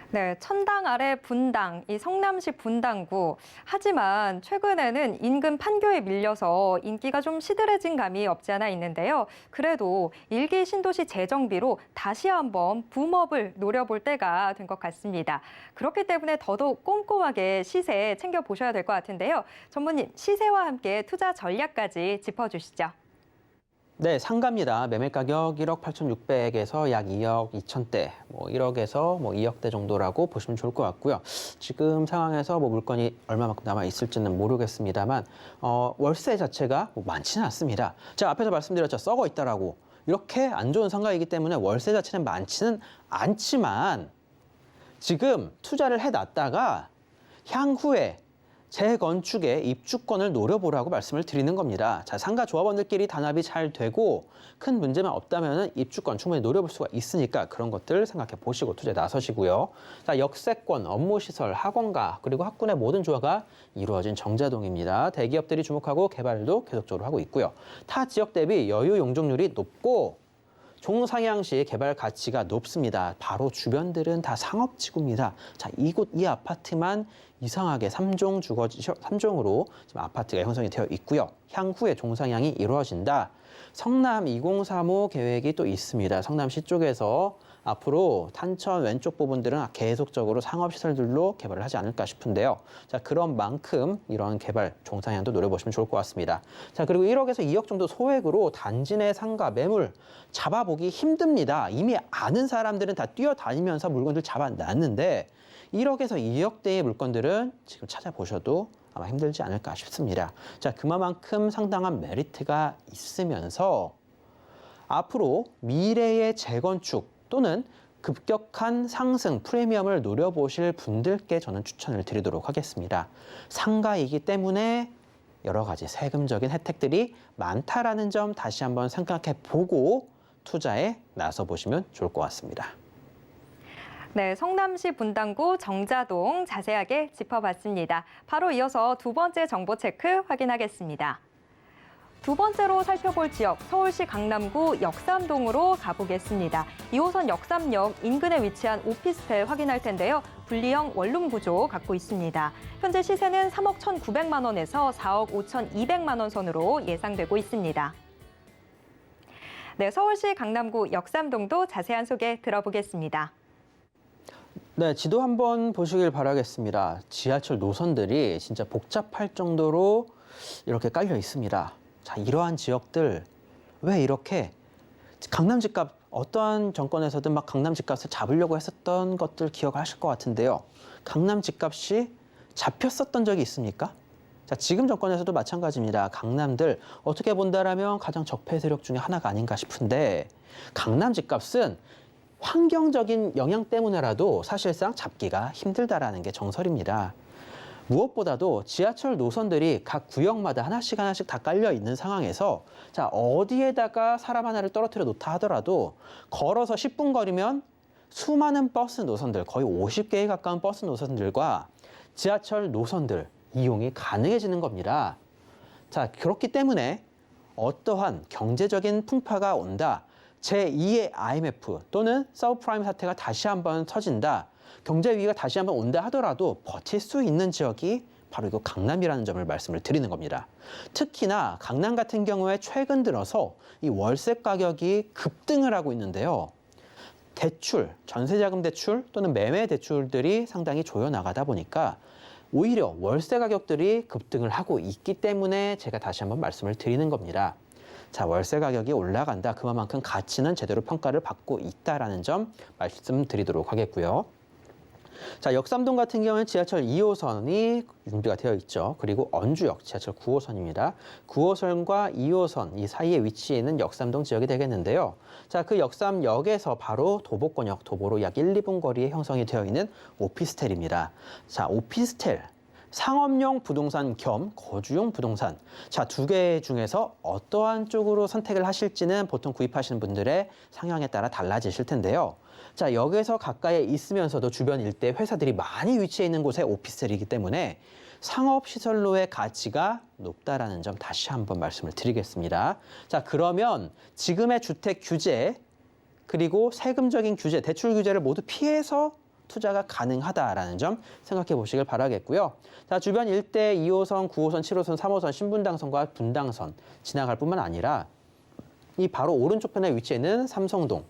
네, 천당 아래 분당, 이 성남시 분당구. 하지만 최근에는 인근 판교에 밀려서 인기가 좀 시들해진 감이 없지 않아 있는데요. 그래도 1기 신도시 재정비로 다시 한번 붐업을 노려볼 때가 된 것 같습니다. 그렇기 때문에 더더욱 꼼꼼하게 시세 챙겨보셔야 될 것 같은데요. 전무님, 시세와 함께 투자 전략까지 짚어주시죠. 네, 상가입니다. 매매 가격 1억 8,600에서 약 2억 2천대, 1억에서 2억대 정도라고 보시면 좋을 것 같고요. 지금 상황에서 물건이 얼마만큼 남아 있을지는 모르겠습니다만 월세 자체가 많지는 않습니다. 제가 앞에서 말씀드렸죠, 썩어 있다라고. 이렇게 안 좋은 상가이기 때문에 월세 자체는 많지는 않지만 지금 투자를 해놨다가 향후에 재건축에 입주권을 노려보라고 말씀을 드리는 겁니다. 자, 상가 조합원들끼리 단합이 잘 되고 큰 문제만 없다면 입주권 충분히 노려볼 수가 있으니까 그런 것들 생각해 보시고 투자에 나서시고요. 자, 역세권, 업무시설, 학원가, 그리고 학군의 모든 조화가 이루어진 정자동입니다. 대기업들이 주목하고 개발도 계속적으로 하고 있고요. 타 지역 대비 여유 용적률이 높고 종상향시 개발 가치가 높습니다. 바로 주변들은 다 상업지구입니다. 자, 이곳 이 아파트만 이상하게 3종으로 지금 아파트가 형성이 되어 있고요. 향후에 종상향이 이루어진다. 성남 2035 계획이 또 있습니다. 성남시 쪽에서 앞으로 탄천 왼쪽 부분들은 계속적으로 상업시설들로 개발을 하지 않을까 싶은데요. 자, 그런 만큼 이런 개발 종상향도 노려보시면 좋을 것 같습니다. 자, 그리고 1억에서 2억 정도 소액으로 단지 내 상가, 매물 잡아보기 힘듭니다. 이미 아는 사람들은 다 뛰어다니면서 물건들 잡아놨는데 1억에서 2억대의 물건들은 지금 찾아보셔도 아마 힘들지 않을까 싶습니다. 자, 그만큼 상당한 메리트가 있으면서 앞으로 미래의 재건축 또는 급격한 상승, 프리미엄을 노려보실 분들께 저는 추천을 드리도록 하겠습니다. 상가이기 때문에 여러 가지 세금적인 혜택들이 많다라는 점 다시 한번 생각해 보고 투자에 나서 보시면 좋을 것 같습니다. 네, 성남시 분당구 정자동 자세하게 짚어봤습니다. 바로 이어서 두 번째 정보 체크 확인하겠습니다. 두 번째로 살펴볼 지역, 서울시 강남구 역삼동으로 가보겠습니다. 2호선 역삼역 인근에 위치한 오피스텔 확인할 텐데요. 분리형 원룸 구조 갖고 있습니다. 현재 시세는 3억 1,900만 원에서 4억 5,200만 원 선으로 예상되고 있습니다. 네, 서울시 강남구 역삼동도 자세한 소개 들어보겠습니다. 네, 지도 한번 보시길 바라겠습니다. 지하철 노선들이 진짜 복잡할 정도로 이렇게 깔려 있습니다. 자, 이러한 지역들 왜 이렇게 강남 집값 어떠한 정권에서든 막 강남 집값을 잡으려고 했었던 것들 기억하실 것 같은데요. 강남 집값이 잡혔었던 적이 있습니까? 자, 지금 정권에서도 마찬가지입니다. 강남들 어떻게 본다라면 가장 적폐 세력 중에 하나가 아닌가 싶은데 강남 집값은 환경적인 영향 때문에라도 사실상 잡기가 힘들다라는 게 정설입니다. 무엇보다도 지하철 노선들이 각 구역마다 하나씩 다 깔려 있는 상황에서 자, 어디에다가 사람 하나를 떨어뜨려 놓다 하더라도 걸어서 10분 거리면 수많은 버스 노선들, 거의 50개에 가까운 버스 노선들과 지하철 노선들 이용이 가능해지는 겁니다. 자, 그렇기 때문에 어떠한 경제적인 풍파가 온다, 제2의 IMF 또는 서브프라임 사태가 다시 한번 터진다, 경제 위기가 다시 한번 온다 하더라도 버틸 수 있는 지역이 바로 이거 강남이라는 점을 말씀을 드리는 겁니다. 특히나 강남 같은 경우에 최근 들어서 이 월세 가격이 급등을 하고 있는데요. 대출, 전세자금 대출 또는 매매 대출들이 상당히 조여나가다 보니까 오히려 월세 가격들이 급등을 하고 있기 때문에 제가 다시 한번 말씀을 드리는 겁니다. 자, 월세 가격이 올라간다. 그만큼 가치는 제대로 평가를 받고 있다라는 점 말씀드리도록 하겠고요. 자, 역삼동 같은 경우는 지하철 2호선이 준비가 되어 있죠. 그리고 언주역 지하철 9호선입니다. 9호선과 2호선 이 사이에 위치해 있는 역삼동 지역이 되겠는데요. 자, 그 역삼역에서 바로 도보권역, 도보로 약 1, 2분 거리에 형성이 되어 있는 오피스텔입니다. 자, 오피스텔. 상업용 부동산 겸 거주용 부동산. 자, 두 개 중에서 어떠한 쪽으로 선택을 하실지는 보통 구입하시는 분들의 상황에 따라 달라지실 텐데요. 자, 역에서 가까이에 있으면서도 주변 일대 회사들이 많이 위치해 있는 곳에 오피스텔이기 때문에 상업시설로의 가치가 높다라는 점 다시 한번 말씀을 드리겠습니다. 자, 그러면 지금의 주택 규제 그리고 세금적인 규제, 대출 규제를 모두 피해서 투자가 가능하다라는 점 생각해 보시길 바라겠고요. 자, 주변 일대 2호선, 9호선, 7호선, 3호선, 신분당선과 분당선 지나갈 뿐만 아니라 이 바로 오른쪽 편에 위치해 있는 삼성동,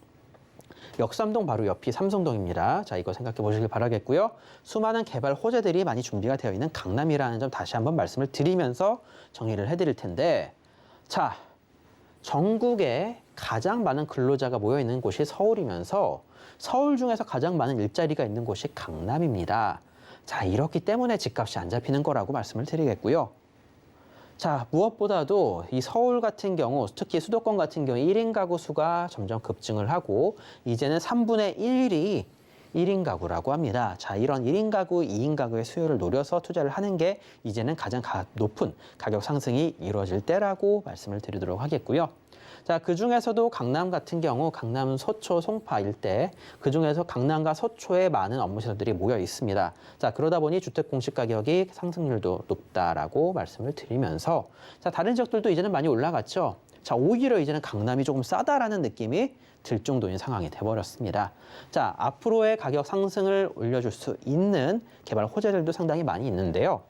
역삼동 바로 옆이 삼성동입니다. 자, 이거 생각해 보시길 바라겠고요. 수많은 개발 호재들이 많이 준비가 되어 있는 강남이라는 점 다시 한번 말씀을 드리면서 정리를 해드릴 텐데, 자, 전국에 가장 많은 근로자가 모여 있는 곳이 서울이면서 서울 중에서 가장 많은 일자리가 있는 곳이 강남입니다. 자, 이렇기 때문에 집값이 안 잡히는 거라고 말씀을 드리겠고요. 자, 무엇보다도 이 서울 같은 경우, 특히 수도권 같은 경우 1인 가구 수가 점점 급증을 하고 이제는 3분의 1이 1인 가구라고 합니다. 자, 이런 1인 가구, 2인 가구의 수요를 노려서 투자를 하는 게 이제는 가장 높은 가격 상승이 이루어질 때라고 말씀을 드리도록 하겠고요. 자, 그중에서도 강남 같은 경우 강남 서초 송파 일대 그중에서 강남과 서초에 많은 업무시설들이 모여 있습니다. 자, 그러다 보니 주택 공시 가격이 상승률도 높다라고 말씀을 드리면서 자, 다른 지역들도 이제는 많이 올라갔죠. 자, 오히려 이제는 강남이 조금 싸다라는 느낌이 들 정도인 상황이 돼버렸습니다. 자, 앞으로의 가격 상승을 올려줄 수 있는 개발 호재들도 상당히 많이 있는데요.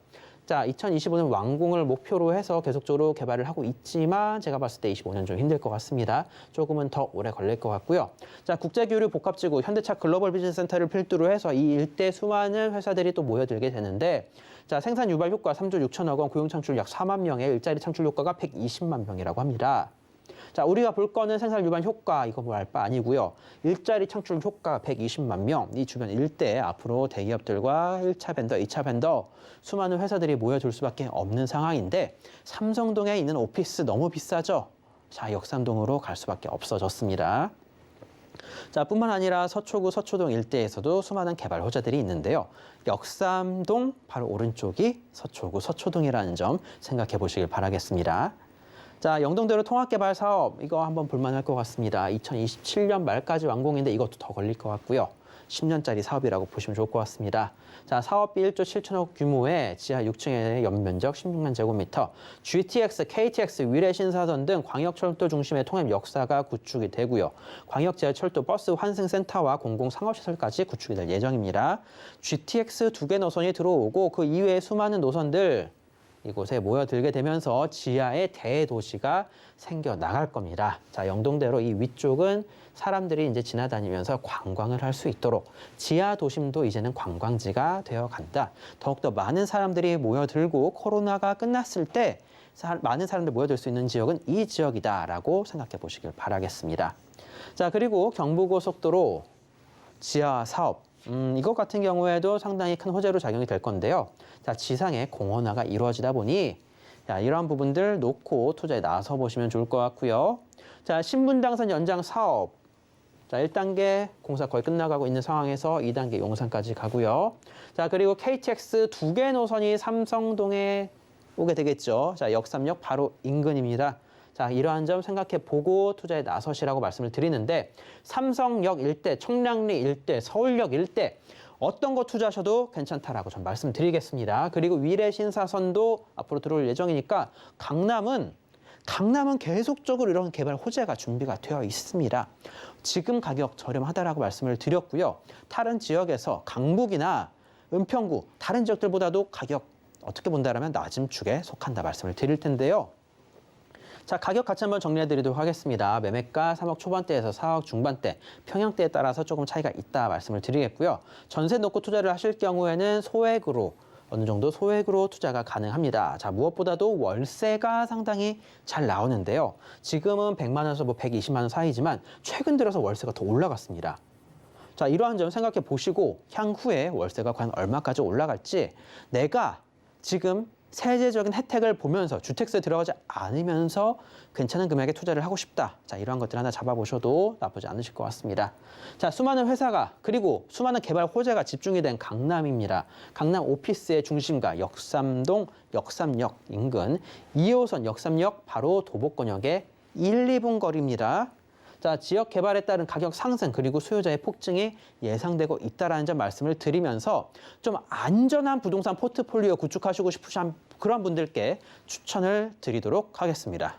자, 2025년 완공을 목표로 해서 계속적으로 개발을 하고 있지만 제가 봤을 때 25년 좀 힘들 것 같습니다. 조금은 더 오래 걸릴 것 같고요. 자, 국제교류 복합지구 현대차 글로벌 비즈니스센터를 필두로 해서 이 일대 수많은 회사들이 또 모여들게 되는데 자, 생산 유발 효과 3조 6천억 원, 고용 창출 약 4만 명의 일자리 창출 효과가 120만 명이라고 합니다. 자, 우리가 볼 거는 생산 유발 효과, 이거 뭐 알 바 아니고요. 일자리 창출 효과 120만 명, 이 주변 일대에 앞으로 대기업들과 1차 벤더, 2차 벤더, 수많은 회사들이 모여들 수밖에 없는 상황인데 삼성동에 있는 오피스 너무 비싸죠? 자, 역삼동으로 갈 수밖에 없어졌습니다. 자, 뿐만 아니라 서초구, 서초동 일대에서도 수많은 개발 호재들이 있는데요. 역삼동 바로 오른쪽이 서초구, 서초동이라는 점 생각해 보시길 바라겠습니다. 자, 영동대로 통합개발 사업 이거 한번 볼만할 것 같습니다. 2027년 말까지 완공인데 이것도 더 걸릴 것 같고요. 10년짜리 사업이라고 보시면 좋을 것 같습니다. 자, 사업비 1조 7천억 규모의 지하 6층의 연면적 16만 제곱미터, GTX, KTX, 위례신사선 등 광역철도 중심의 통합 역사가 구축이 되고요. 광역지하철도 버스 환승센터와 공공상업시설까지 구축이 될 예정입니다. GTX 2개 노선이 들어오고 그 이외의 수많은 노선들 이곳에 모여들게 되면서 지하의 대도시가 생겨나갈 겁니다. 자, 영동대로 이 위쪽은 사람들이 이제 지나다니면서 관광을 할 수 있도록 지하 도심도 이제는 관광지가 되어 간다. 더욱더 많은 사람들이 모여들고 코로나가 끝났을 때 많은 사람들 모여들 수 있는 지역은 이 지역이다라고 생각해 보시길 바라겠습니다. 자, 그리고 경부고속도로 지하 사업. 이것 같은 경우에도 상당히 큰 호재로 작용이 될 건데요. 자, 지상에 공원화가 이루어지다 보니 자, 이러한 부분들 놓고 투자에 나서 보시면 좋을 것 같고요. 자, 신분당선 연장 사업. 자, 1단계 공사 거의 끝나가고 있는 상황에서 2단계 용산까지 가고요. 자, 그리고 KTX 2개 노선이 삼성동에 오게 되겠죠. 자, 역삼역 바로 인근입니다. 자, 이러한 점 생각해 보고 투자에 나서시라고 말씀을 드리는데 삼성역 일대, 청량리 일대, 서울역 일대 어떤 거 투자하셔도 괜찮다라고 전 말씀드리겠습니다. 그리고 위례신사선도 앞으로 들어올 예정이니까 강남은 계속적으로 이런 개발 호재가 준비가 되어 있습니다. 지금 가격 저렴하다라고 말씀을 드렸고요. 다른 지역에서 강북이나 은평구 다른 지역들보다도 가격 어떻게 본다라면 낮은 축에 속한다 말씀을 드릴 텐데요. 자, 가격 같이 한번 정리해드리도록 하겠습니다. 매매가 3억 초반대에서 4억 중반대, 평형대에 따라서 조금 차이가 있다 말씀을 드리겠고요. 전세 놓고 투자를 하실 경우에는 소액으로 어느 정도 소액으로 투자가 가능합니다. 자, 무엇보다도 월세가 상당히 잘 나오는데요. 지금은 100만 원에서 120만 원 사이지만 최근 들어서 월세가 더 올라갔습니다. 자, 이러한 점 생각해 보시고 향후에 월세가 과연 얼마까지 올라갈지 내가 지금 세제적인 혜택을 보면서 주택수에 들어가지 않으면서 괜찮은 금액에 투자를 하고 싶다. 자, 이러한 것들 하나 잡아보셔도 나쁘지 않으실 것 같습니다. 자, 수많은 회사가 그리고 수많은 개발 호재가 집중이 된 강남입니다. 강남 오피스의 중심가 역삼동, 역삼역 인근 2호선 역삼역 바로 도보권역의 1, 2분 거리입니다. 자, 지역 개발에 따른 가격 상승 그리고 수요자의 폭증이 예상되고 있다는 점 말씀을 드리면서 좀 안전한 부동산 포트폴리오 구축하시고 싶으신 그런 분들께 추천을 드리도록 하겠습니다.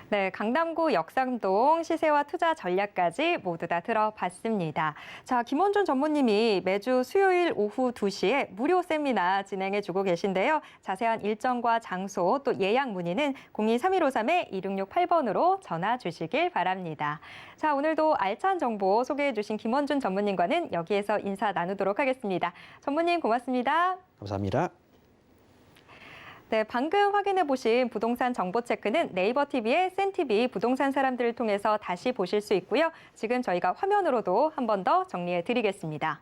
네, 강남구 역삼동 시세와 투자 전략까지 모두 다 들어봤습니다. 자, 김원준 전무님이 매주 수요일 오후 2시에 무료 세미나 진행해주고 계신데요. 자세한 일정과 장소 또 예약 문의는 023153-2668번으로 전화 주시길 바랍니다. 자, 오늘도 알찬 정보 소개해주신 김원준 전무님과는 여기에서 인사 나누도록 하겠습니다. 전무님 고맙습니다. 감사합니다. 네, 방금 확인해보신 부동산 정보 체크는 네이버 TV의 센TV 부동산 사람들을 통해서 다시 보실 수 있고요. 지금 저희가 화면으로도 한 번 더 정리해드리겠습니다.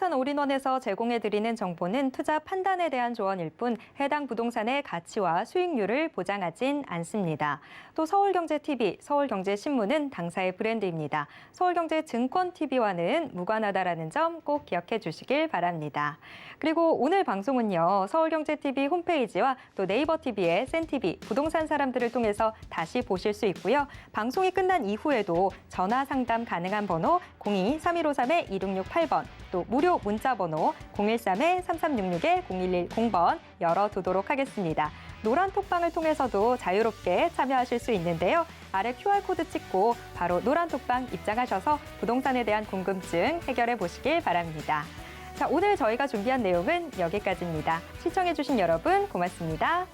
부동산 올인원에서 제공해드리는 정보는 투자 판단에 대한 조언일 뿐 해당 부동산의 가치와 수익률을 보장하진 않습니다. 또 서울경제TV, 서울경제신문은 당사의 브랜드입니다. 서울경제증권TV와는 무관하다라는 점 꼭 기억해 주시길 바랍니다. 그리고 오늘 방송은요, 서울경제TV 홈페이지와 또 네이버TV의 센TV, 부동산 사람들을 통해서 다시 보실 수 있고요. 방송이 끝난 이후에도 전화 상담 가능한 번호 02-3153-2668번, 또 무료 문자 번호 013-3366-0110번 열어두도록 하겠습니다. 노란 톡방을 통해서도 자유롭게 참여하실 수 있는데요. 아래 QR코드 찍고 바로 노란 톡방 입장하셔서 부동산에 대한 궁금증 해결해 보시길 바랍니다. 자, 오늘 저희가 준비한 내용은 여기까지입니다. 시청해주신 여러분 고맙습니다.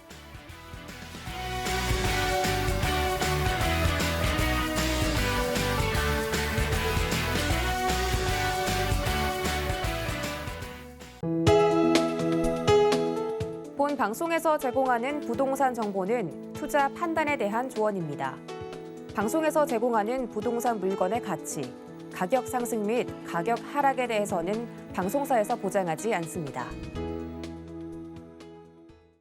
본 방송에서 제공하는 부동산 정보는 투자 판단에 대한 조언입니다. 방송에서 제공하는 부동산 물건의 가치, 가격 상승 및 가격 하락에 대해서는 방송사에서 보장하지 않습니다.